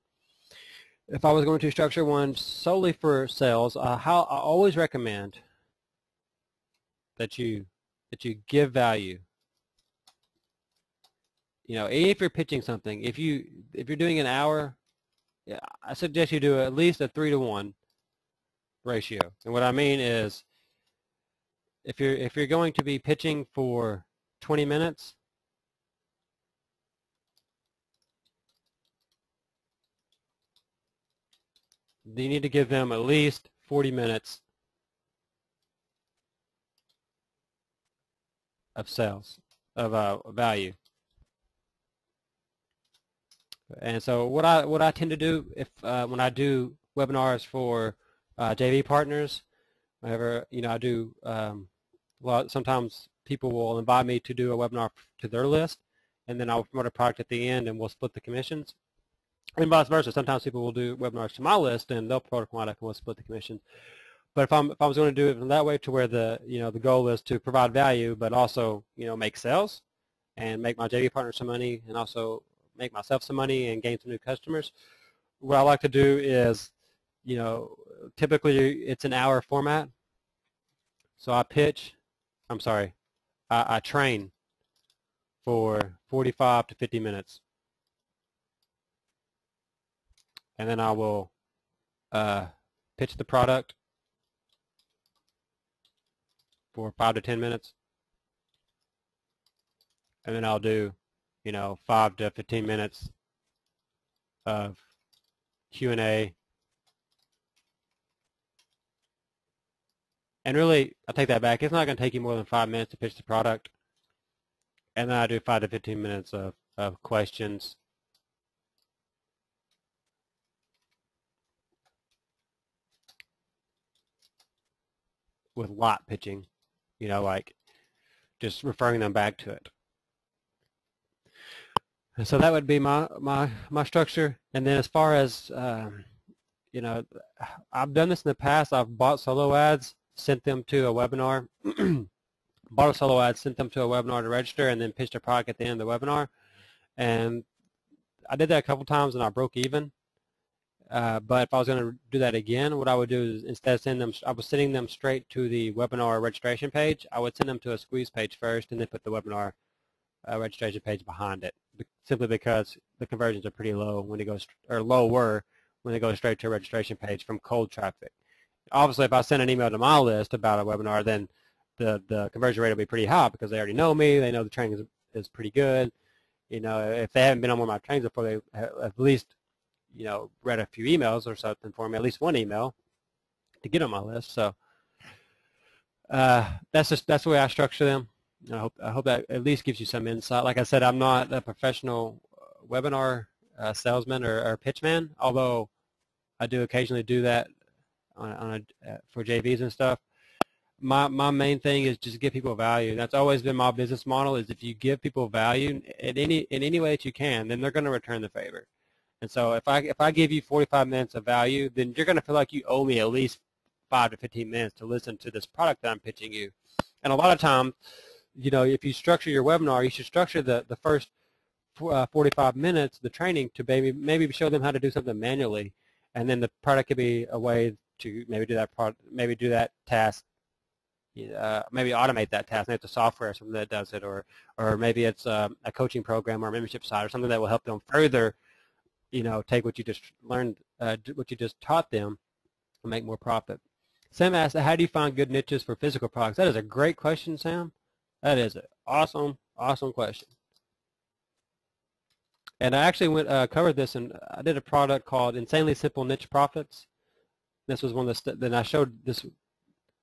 if I was going to structure one solely for sales, I always recommend that you give value. If you're pitching something, if you're doing an hour, yeah, I suggest you do at least a 3-to-1 ratio. And what I mean is, if you're going to be pitching for 20 minutes, you need to give them at least 40 minutes of sales, of value. And so what I tend to do when I do webinars for JV partners, whenever I do, sometimes people will invite me to do a webinar to their list, and then I'll promote a product at the end, and we'll split the commissions. And vice versa. Sometimes people will do webinars to my list, and they'll promote a product, and we'll split the commissions. But if I was going to do it in that way, to where the goal is to provide value, but also make sales and make my JV partner some money, and also make myself some money and gain some new customers, what I like to do is, typically it's an hour format. So I train for 45 to 50 minutes. And then I will pitch the product for 5 to 10 minutes. And then I'll do 5 to 15 minutes of Q&A. And really, I take that back. It's not going to take you more than 5 minutes to pitch the product. And then I do 5 to 15 minutes of questions. With lot pitching, like just referring them back to it. And so that would be my structure. And then as far as I've done this in the past. I've bought solo ads, sent them to a webinar, bought a solo ad, sent them to a webinar to register, and then pitched a product at the end of the webinar. And I did that a couple times, and I broke even. But if I was going to do that again, what I would do is, instead of sending them, I was sending them straight to the webinar registration page. I would send them to a squeeze page first, and then put the webinar registration page behind it, simply because the conversions are pretty low when it goes, or lower when they go straight to a registration page from cold traffic. Obviously, if I send an email to my list about a webinar, then the conversion rate will be pretty high, because they already know me. They know the training is pretty good. If they haven't been on one of my trainings before, they have at least read a few emails or something for me, at least one email, to get on my list. So that's the way I structure them. I hope that at least gives you some insight. Like I said, I'm not a professional webinar salesman or pitchman, although I do occasionally do that for JVs and stuff. My main thing is just give people value. That's always been my business model, is if you give people value in any way that you can, then they're going to return the favor. And so if I give you 45 minutes of value, then you're going to feel like you owe me at least 5 to 15 minutes to listen to this product that I'm pitching you. And a lot of times, if you structure your webinar, you should structure the first 45 minutes, the training, to maybe show them how to do something manually, and then the product could be a way to maybe do that task, maybe automate that task. Maybe it's a software or something that does it, or maybe it's a coaching program or a membership site or something that will help them further, take what you just learned, what you just taught them, and make more profit. Sam asked, how do you find good niches for physical products? That is a great question, Sam. That is an awesome question. And I actually covered this, and I did a product called Insanely Simple Niche Profits. This was one of the, then I showed this.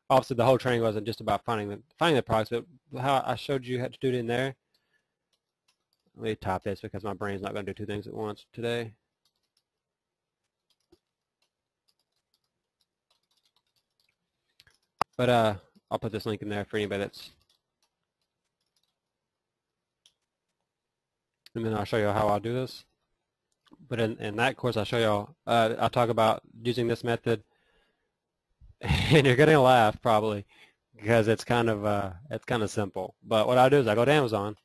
Obviously, the whole training wasn't just about finding the products, but how I showed you how to do it in there. Let me top this because my brain's not going to do two things at once today. But I'll put this link in there for anybody that's, and then I'll show you how I'll do this. But in that course, I'll show y'all, I'll talk about using this method, and you're going to laugh probably because it's kind of simple. But what I do is I go to Amazon.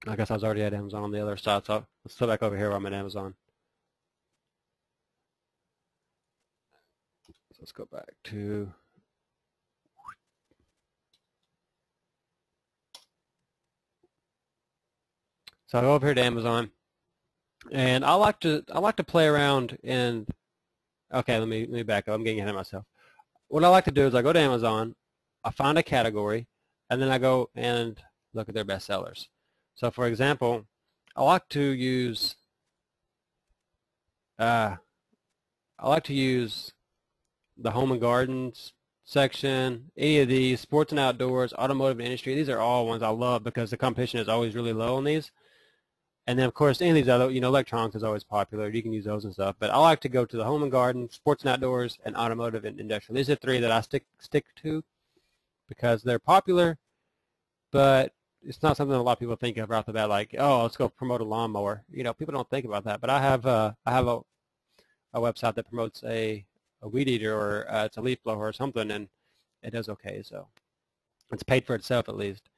I guess I was already at Amazon on the other side, so let's go back over here where I'm at Amazon. So let's go back to, so I go over here to Amazon, and I like to play around in. Okay, let me back up. I'm getting ahead of myself. What I like to do is I go to Amazon, I find a category, and then I go and look at their best sellers. So, for example, I like to use the home and gardens section, any of these, sports and outdoors, automotive and industry. These are all ones I love because the competition is always really low on these. And then, of course, any of these other, electronics is always popular. You can use those and stuff. But I like to go to the home and garden, sports and outdoors, and automotive and industrial. These are three that I stick to because they're popular, but it's not something that a lot of people think of right off the bat, like, oh, let's go promote a lawnmower. People don't think about that. But I have a website that promotes a weed eater, or it's a leaf blower or something, and it does okay. So it's paid for itself at least.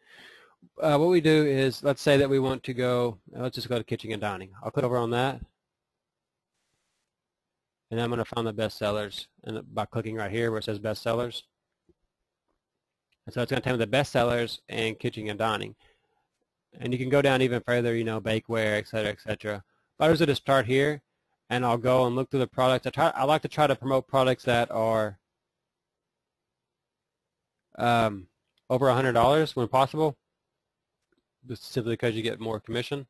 What we do is, let's say that we want to go, let's just go to kitchen and dining. I'll click over on that, and I'm going to find the best sellers, and by clicking right here where it says best sellers. And so it's going to tell me the best sellers in kitchen and dining. And you can go down even further, bakeware, et cetera, et cetera. But I was going to start here, and I'll go and look through the products. I like to try to promote products that are over $100 when possible, just simply because you get more commission.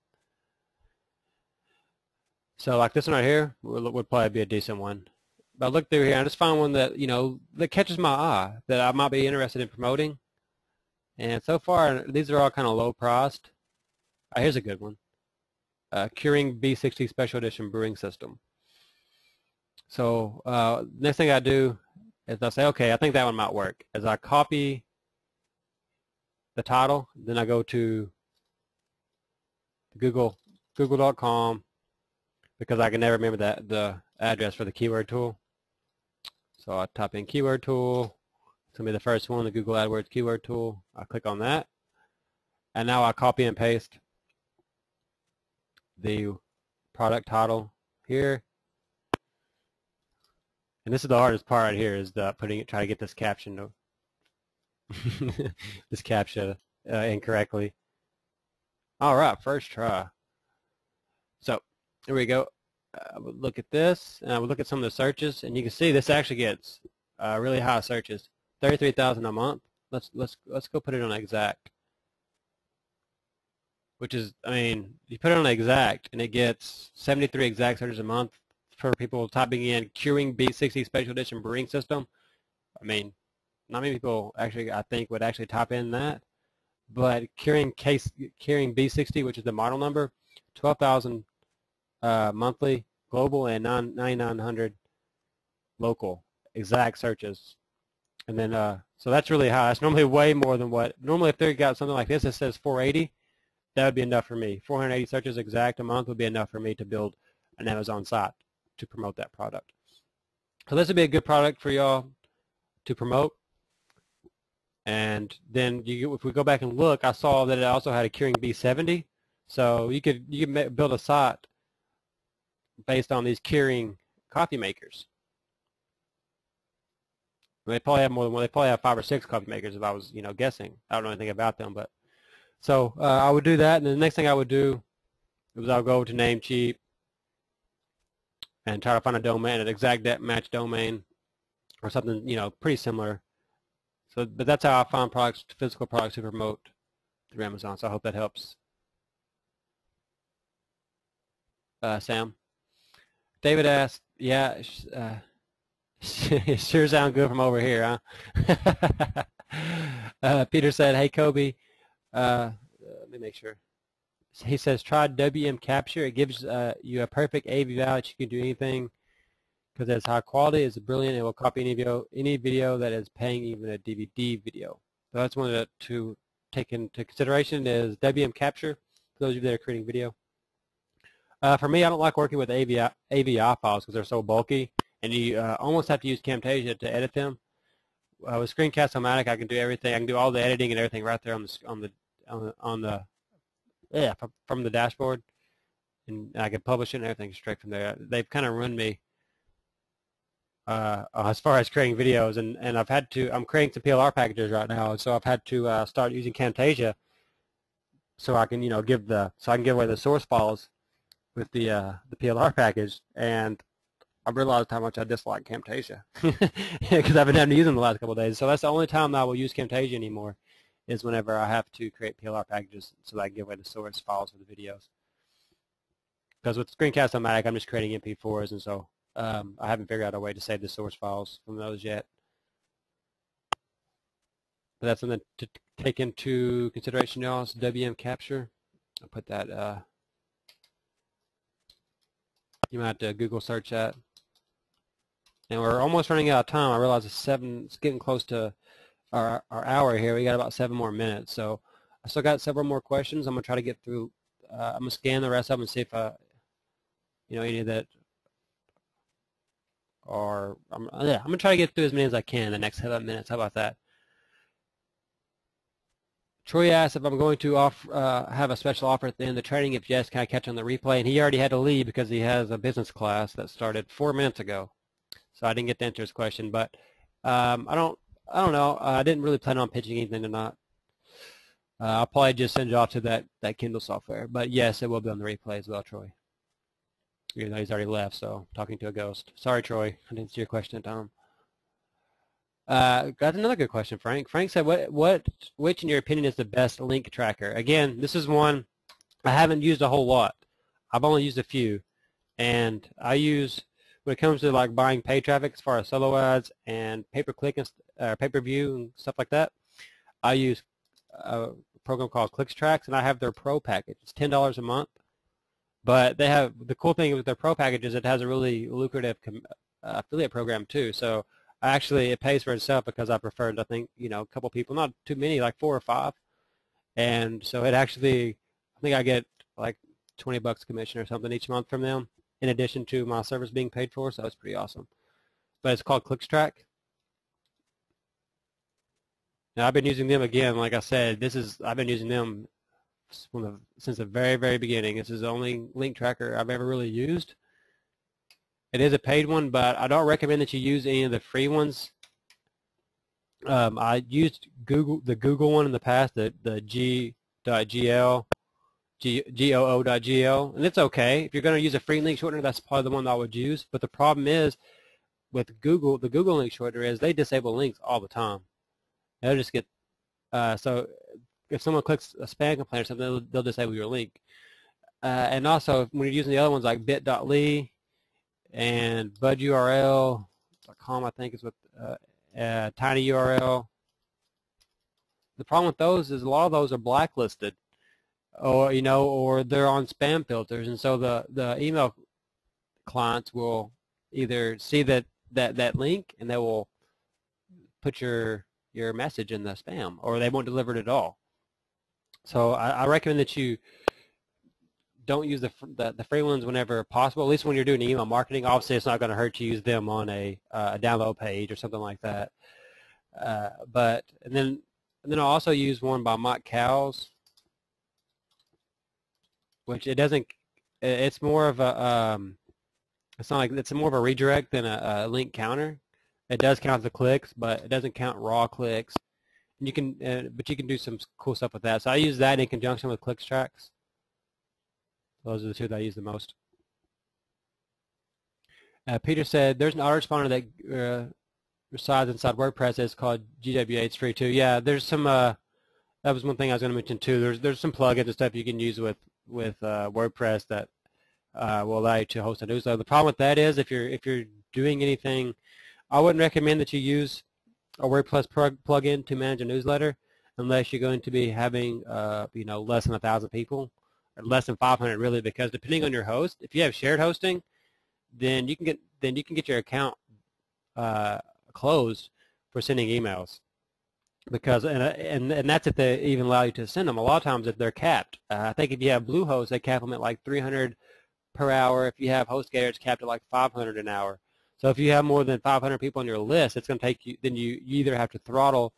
So like this one right here would probably be a decent one. But I look through here, I just find one that, that catches my eye, that I might be interested in promoting. And so far, these are all kind of low priced. Here's a good one. Curing B60 Special Edition Brewing System. So next thing I do is I say, okay, I think that one might work. As I copy the title, then I go to Google.com, because I can never remember the address for the keyword tool. So I type in keyword tool. It's going to be the first one, the Google AdWords keyword tool. I click on that. And now I copy and paste the product title here. And this is the hardest part right here, is try to get this caption this captcha incorrectly. All right, first try. So here we go. I would look at this, and I would look at some of the searches, and you can see this actually gets really high searches, 33,000 a month. Let's go put it on exact, which is, you put it on exact, and it gets 73 exact searches a month for people typing in curing B60 Special Edition Brewing System. Not many people actually, I think, would actually type in that. But curing B60, which is the model number, 12,000 monthly global and 9,900 local exact searches. And then so that's really high. That's normally way more than what normally, if they got something like this that says 480, that would be enough for me. 480 searches exact a month would be enough for me to build an Amazon site to promote that product. So this would be a good product for y'all to promote. And then if we go back and look, I saw that it also had a curing B70. So you could build a site based on these curing coffee makers. They probably have more than one. They probably have 5 or 6 coffee makers, if I was guessing. I don't know anything about them, but so I would do that. And then the next thing I would do was I'll go to Namecheap and try to find a domain, an exact match domain, or something pretty similar. So, but that's how I find products, physical products, to promote through Amazon. So I hope that helps. Sam. David asked, yeah, it sure sounds good from over here, huh? Peter said, hey, Coby, let me make sure. He says try WM Capture. It gives you a perfect AV that you can do anything because it's high quality. It's brilliant. It will copy any video that is paying, even a DVD video. So that's one to take into consideration is WM Capture for those of you that are creating video. For me, I don't like working with AVI files because they're so bulky, and you almost have to use Camtasia to edit them. With Screencast-O-Matic, I can do everything. I can do all the editing and everything right there from the dashboard, and I can publish it and everything straight from there. They've kind of ruined me as far as creating videos, and I've had to. I'm creating some PLR packages right now, so I've had to start using Camtasia so I can give away the source files with the PLR package, and I realized how much I dislike Camtasia because I've been having to use them the last couple of days. So that's the only time that I will use Camtasia anymore is whenever I have to create PLR packages so that I can give away the source files for the videos. Because with Screencast-O-Matic, I'm just creating MP4s, and so I haven't figured out a way to save the source files from those yet. But that's something to take into consideration, y'all. It's WM Capture. I'll put that. You might have to Google search that. And we're almost running out of time. I realize it's getting close to our hour here. We got about 7 more minutes. So I still got several more questions. I'm going to try to get through. I'm going to scan the rest of them and see if any of that are. I'm going to try to get through as many as I can in the next 7 minutes. How about that? Troy asked if I'm going to have a special offer at the end of the training. If yes, can I catch on the replay? And he already had to leave because he has a business class that started 4 minutes ago. So I didn't get to answer his question, but I don't know. I didn't really plan on pitching anything tonight. I'll probably just send you off to that Kindle software. But yes, it will be on the replay as well, Troy. Even though he's already left, so talking to a ghost. Sorry, Troy. I didn't see your question at time. Got another good question, Frank. Frank said, which in your opinion is the best link tracker? Again, this is one I haven't used a whole lot. I've only used a few, and I use, when it comes to like buying paid traffic as far as solo ads and pay-per-click and pay-per-view and stuff like that, I use a program called ClickTracks, and I have their Pro package. It's $10 a month, but they have, the cool thing with their Pro package is it has a really lucrative affiliate program too. So actually it pays for itself because I preferred, I think, a couple people, not too many, like 4 or 5, and so it actually, I think I get like $20 commission or something each month from them, in addition to my service being paid for, so it's pretty awesome. But it's called ClickTrack. Now I've been using them again, like I said, I've been using them since the very, very beginning. This is the only link tracker I've ever really used. It is a paid one, but I don't recommend that you use any of the free ones. I used the Google one in the past, the G.gl. GOO.gl, and it's okay. If you're going to use a free link shortener, that's probably the one that I would use. But the problem is with Google, the Google link shortener is they disable links all the time. They'll just get, so if someone clicks a spam complaint or something, they'll disable your link. And also, when you're using the other ones like bit.ly and budurl.com, I think is what, tinyurl. The problem with those is a lot of those are blacklisted, or or they're on spam filters, and so the email clients will either see that link and they will put your message in the spam, or they won't deliver it at all. So I recommend that you don't use the free ones whenever possible, at least when you're doing email marketing. Obviously, it's not going to hurt to use them on a download page or something like that. And then I'll also use one by Mike Cowles, which it's more of a, it's more of a redirect than a link counter. It does count the clicks, but it doesn't count raw clicks. And you can, but you can do some cool stuff with that. So I use that in conjunction with ClickTracks. Those are the two that I use the most. Peter said, there's an autoresponder that resides inside WordPress. It's called GWA. It's free too. Yeah, there's some, that was one thing I was going to mention too. There's some plugins and stuff you can use with WordPress that will allow you to host a newsletter. The problem with that is if you're doing anything, I wouldn't recommend that you use a WordPress plugin to manage a newsletter unless you're going to be having less than 1,000 people, or less than 500 really, because depending on your host, if you have shared hosting, then you can get your account closed for sending emails, because and that's if they even allow you to send them. A lot of times if they're capped, I think if you have Bluehost, they cap them at like 300 per hour. If you have HostGator, it's capped at like 500 an hour. So if you have more than 500 people on your list, it's going to take you. Then you either have to throttle,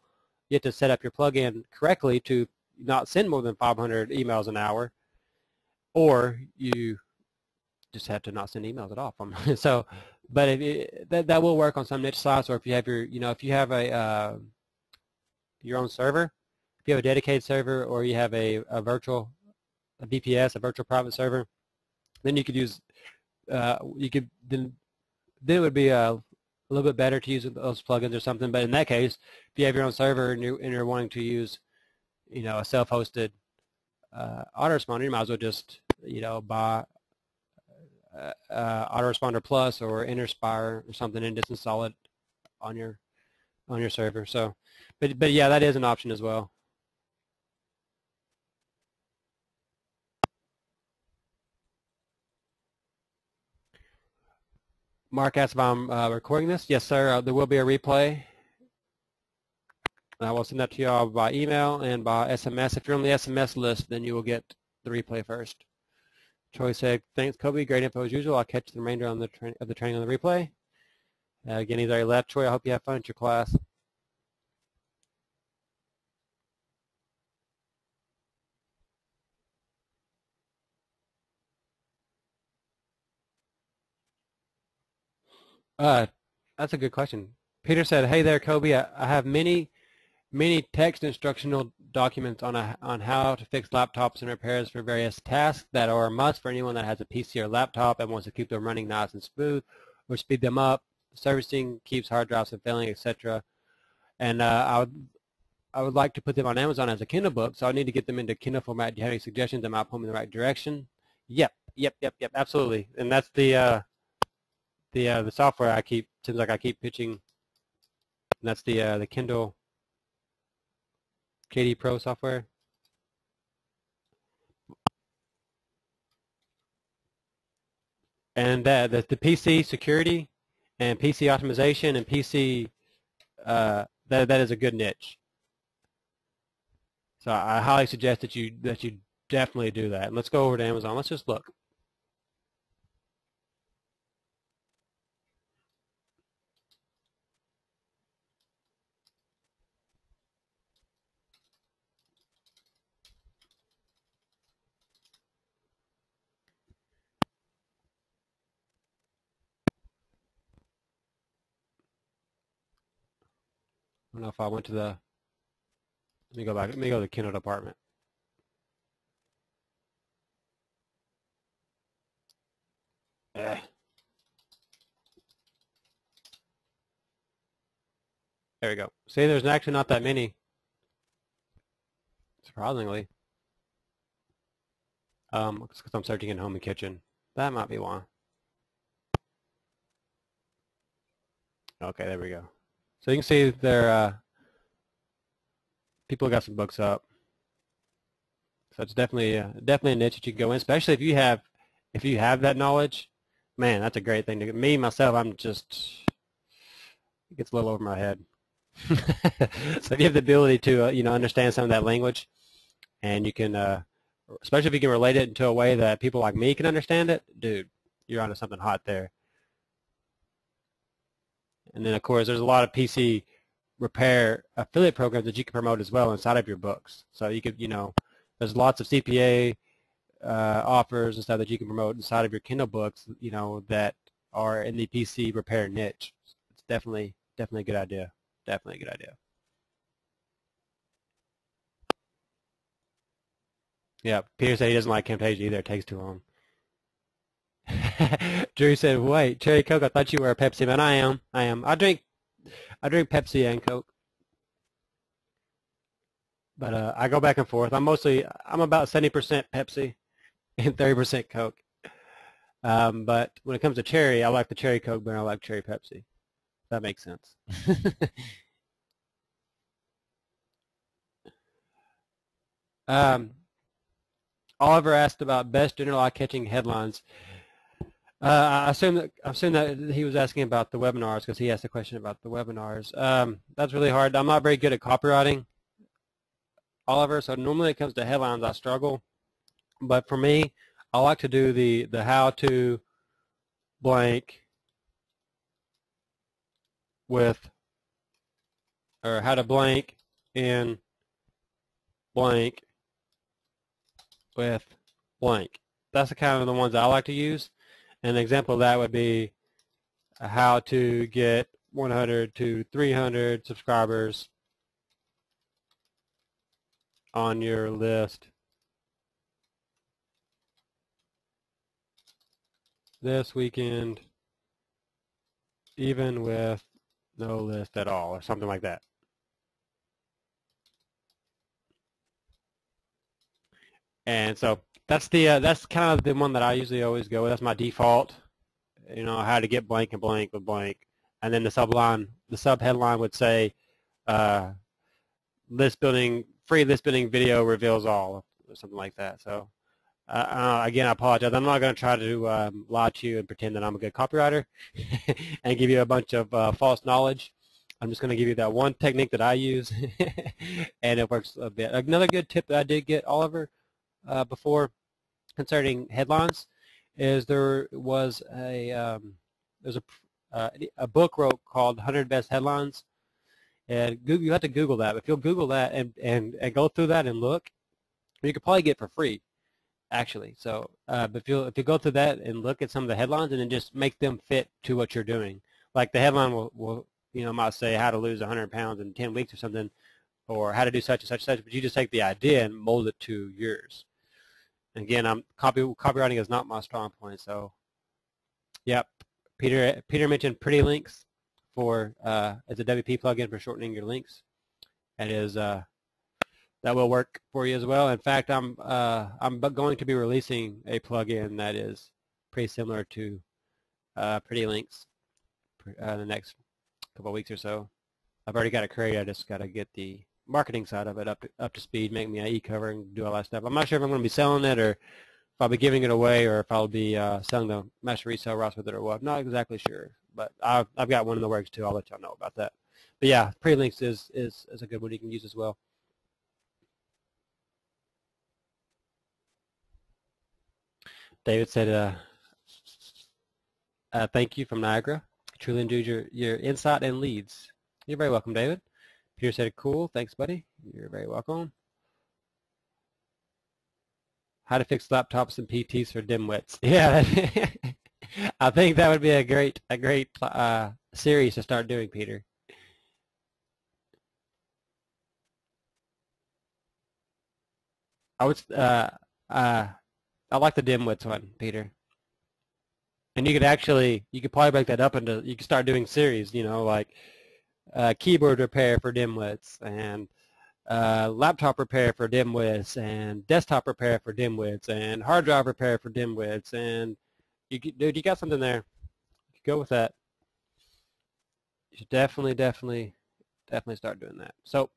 you have to set up your plugin correctly to not send more than 500 emails an hour, or you just have to not send emails at all from. So, but that will work on some niche sites, or if you have if you have your own server, if you have a dedicated server, or you have a virtual VPS, a virtual private server, then you could use then it would be a little bit better to use those plugins or something. But in that case, if you have your own server and you're wanting to use a self-hosted autoresponder, you might as well just buy Autoresponder Plus or Interspire or something and just install it on your server. So, but yeah, that is an option as well. Mark asked if I'm recording this. Yes, sir. There will be a replay. I will send that to you all by email and by SMS. If you're on the SMS list, then you will get the replay first. Troy said, "Thanks, Coby. Great info as usual. I'll catch the remainder on the training on the replay." Again, he's already left. Troy, I hope you have fun at your class. That's a good question. Peter said, "Hey there, Coby. I have many text instructional documents on how to fix laptops and repairs for various tasks that are a must for anyone that has a PC or laptop and wants to keep them running nice and smooth or speed them up. Servicing keeps hard drives from failing, etc. And I would like to put them on Amazon as a Kindle book, so I need to get them into Kindle format. Do you have any suggestions that might point me in the right direction?" Yep, absolutely. And that's the software seems like I keep pitching. And that's the Kindle KD Pro software. And the PC security and PC optimization and PC that is a good niche. So I highly suggest that you definitely do that. And let's go over to Amazon. Let's just look. I don't know if I went to the. Let me go back. Let me go to the Kindle department. Eh. There we go. See, there's actually not that many, surprisingly. It's because I'm searching in home and kitchen. That might be why. Okay, there we go. So you can see there, people got some books up. So it's definitely a niche that you can go in, especially if you have that knowledge. Man, that's a great thing to get. Me myself, it gets a little over my head. So if you have the ability to understand some of that language, and you can especially if you can relate it into a way that people like me can understand it, dude, you're onto something hot there. And then of course there's a lot of PC repair affiliate programs that you can promote as well inside of your books. So you could there's lots of CPA offers and stuff that you can promote inside of your Kindle books, that are in the PC repair niche. It's definitely a good idea. Definitely a good idea. Yeah, Peter said he doesn't like Camtasia either. It takes too long. Drew said, "Wait, cherry Coke? I thought you were a Pepsi man." I am. I drink Pepsi and Coke, but I go back and forth. I'm about 70% Pepsi and 30% Coke. But when it comes to cherry, I like the cherry Coke, but I like cherry Pepsi. That makes sense. Um, Oliver asked about best general eye-catching headlines. I assume that he was asking about the webinars because he asked a question about the webinars. That's really hard. I'm not very good at copywriting, Oliver. So normally when it comes to headlines, I struggle. But for me, I like to do the how to blank with, or how to blank in blank with blank. That's the kind of the ones I like to use. An example of that would be how to get 100 to 300 subscribers on your list this weekend, even with no list at all, or something like that. And so that's kind of the one that I usually always go with. That's my default. You know, how to get blank and blank with blank, and then the subheadline would say, uh, list building, free list building video reveals all, or something like that. So again, I apologize. I'm not going to try to lie to you and pretend that I'm a good copywriter and give you a bunch of false knowledge. I'm just going to give you that one technique that I use, and it works a bit. Another good tip that I did get, Oliver, before concerning headlines, is there was there's a book wrote called 100 Best Headlines, and Google, you have to Google that. If you'll Google that and go through that and look, you could probably get it for free, actually. So, but if you go through that and look at some of the headlines and then just make them fit to what you're doing, like the headline will might say how to lose 100 pounds in 10 weeks or something, or how to do such and such and such, but you just take the idea and mold it to yours. And again, copywriting is not my strong point, so yep. Peter mentioned Pretty Links for as a WP plugin for shortening your links. It is that will work for you as well. In fact, I'm going to be releasing a plugin that is pretty similar to Pretty Links in the next couple of weeks or so. I've already got it created. I just got to get the marketing side of it up to speed, make me an e-cover and do all that stuff. I'm not sure if I'm going to be selling it, or if I'll be giving it away, or if I'll be selling the master resale routes with it, or what. I'm not exactly sure, but I've got one in the works too. I'll let y'all know about that. But yeah, Pretty Links is a good one you can use as well. David said, thank you from Niagara. Truly enjoyed your insight and leads. You're very welcome, David. Peter said, cool. Thanks, buddy. You're very welcome. How to fix laptops and PTs for dimwits. Yeah, I think that would be a great series to start doing, Peter. I would I like the dimwits one, Peter. And you could probably break that up into, you could start doing series, like keyboard repair for dimwits, and laptop repair for dimwits, and desktop repair for dimwits, and hard drive repair for dimwits, and dude, you got something there. You could go with that. You should definitely start doing that. So,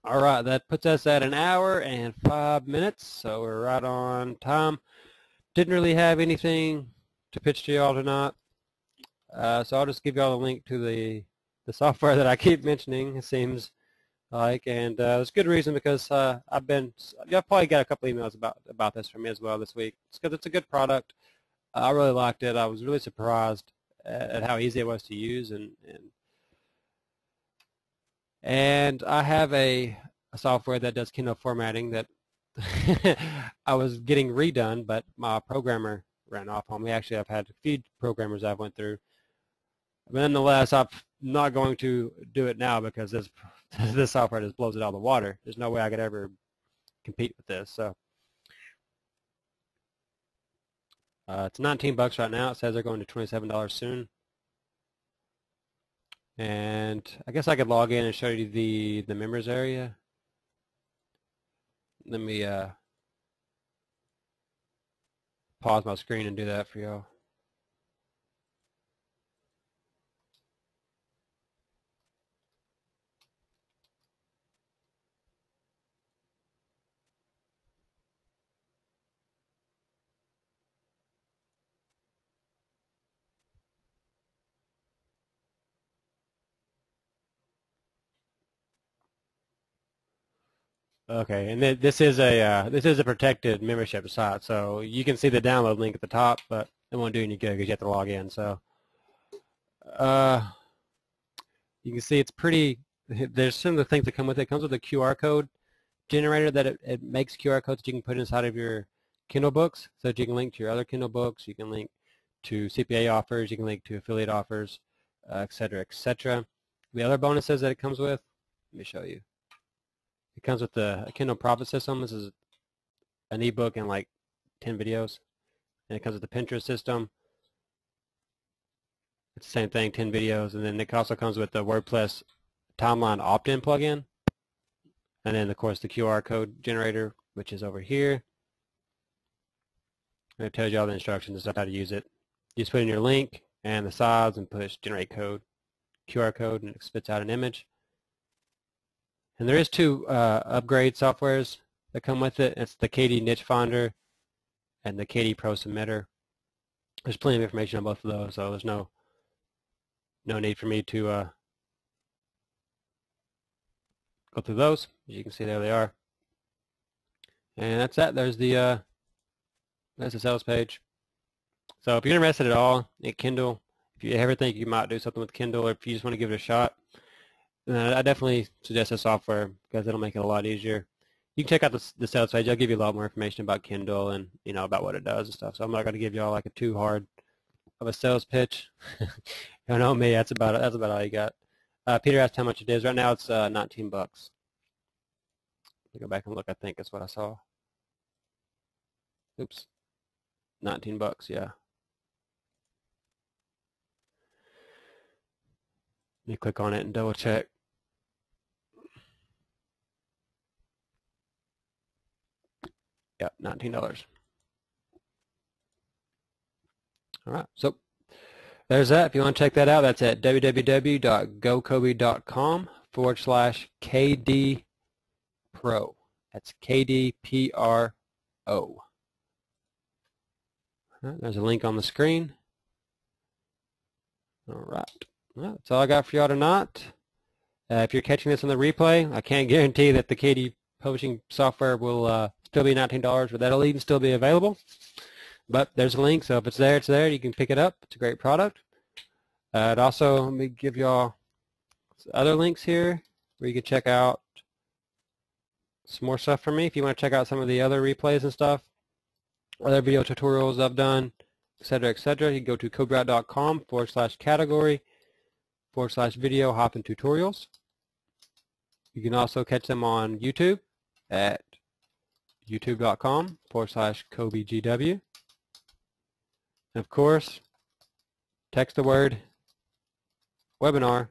all right, that puts us at an hour and 5 minutes, so we're right on time. Didn't really have anything to pitch to y'all tonight, so I'll just give y'all a link to the software that I keep mentioning. It seems like, and it's a good reason, because y'all probably got a couple emails about this from me as well this week. It's because it's a good product. I really liked it. I was really surprised at how easy it was to use, and I have a software that does Kindle formatting that I was getting redone, but my programmer ran off on me. Actually, I've had a few programmers I've went through. But nonetheless, I'm not going to do it now, because this software just blows it out of the water. There's no way I could ever compete with this. So it's $19 right now. It says they're going to $27 soon. And I guess I could log in and show you the members area. Let me pause my screen and do that for y'all. Okay, and this is a protected membership site, so you can see the download link at the top, but it won't do any good because you have to log in. So uh, you can see it's pretty. There's some of the things that come with it. It comes with a QR code generator that it makes QR codes that you can put inside of your Kindle books, so that you can link to your other Kindle books. You can link to CPA offers. You can link to affiliate offers, et cetera, et cetera. The other bonuses that it comes with, let me show you. It comes with the Kindle Profit System. This is an ebook and like 10 videos. And it comes with the Pinterest system. It's the same thing, 10 videos. And then it also comes with the WordPress timeline opt-in plugin. And then, of course, the QR code generator, which is over here. And it tells you all the instructions and stuff how to use it. You just put in your link and the size and push generate code, QR code, and it spits out an image. And there is two upgrade softwares that come with it. It's the KD Niche Finder and the KD Pro Submitter. There's plenty of information on both of those, so there's no need for me to go through those. As you can see, there they are. And that's that. There's the sales page. So if you're interested at all in Kindle, if you ever think you might do something with Kindle, or if you just want to give it a shot, I definitely suggest this software because it'll make it a lot easier. You can check out the sales page. I'll give you a lot more information about Kindle and about what it does and stuff. So I'm not going to give you all like a too hard of a sales pitch. You know me. That's about all you got. Peter asked how much it is. Right now it's $19. Let me go back and look. I think that's what I saw. Oops, $19. Yeah. Let me click on it and double check. Yep, $19. All right, so there's that. If you want to check that out, that's at www.gocoby.com/KD Pro. That's KDPRO. All right, there's a link on the screen. All right. Well, that's all I got for y'all tonight. If you're catching this on the replay, I can't guarantee that the KD publishing software will still be $19, but that'll even still be available. But there's a link, so if it's there, it's there. You can pick it up. It's a great product. And also, let me give y'all other links here where you can check out some more stuff from me. If you want to check out some of the other replays and stuff, other video tutorials I've done, etc., etc., you can go to cobywright.com/category/video-tutorials. You can also catch them on YouTube at youtube.com/CobyGW. And of course, text the word webinar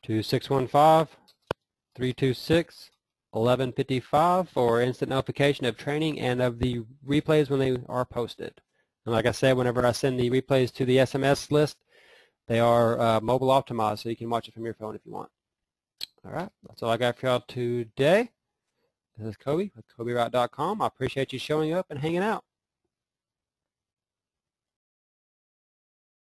to 615-326-1155 for instant notification of training and of the replays when they are posted. And like I said, whenever I send the replays to the SMS list, they are mobile optimized, so you can watch it from your phone if you want. All right, that's all I got for y'all today. This is Coby with CobyWright.com. I appreciate you showing up and hanging out.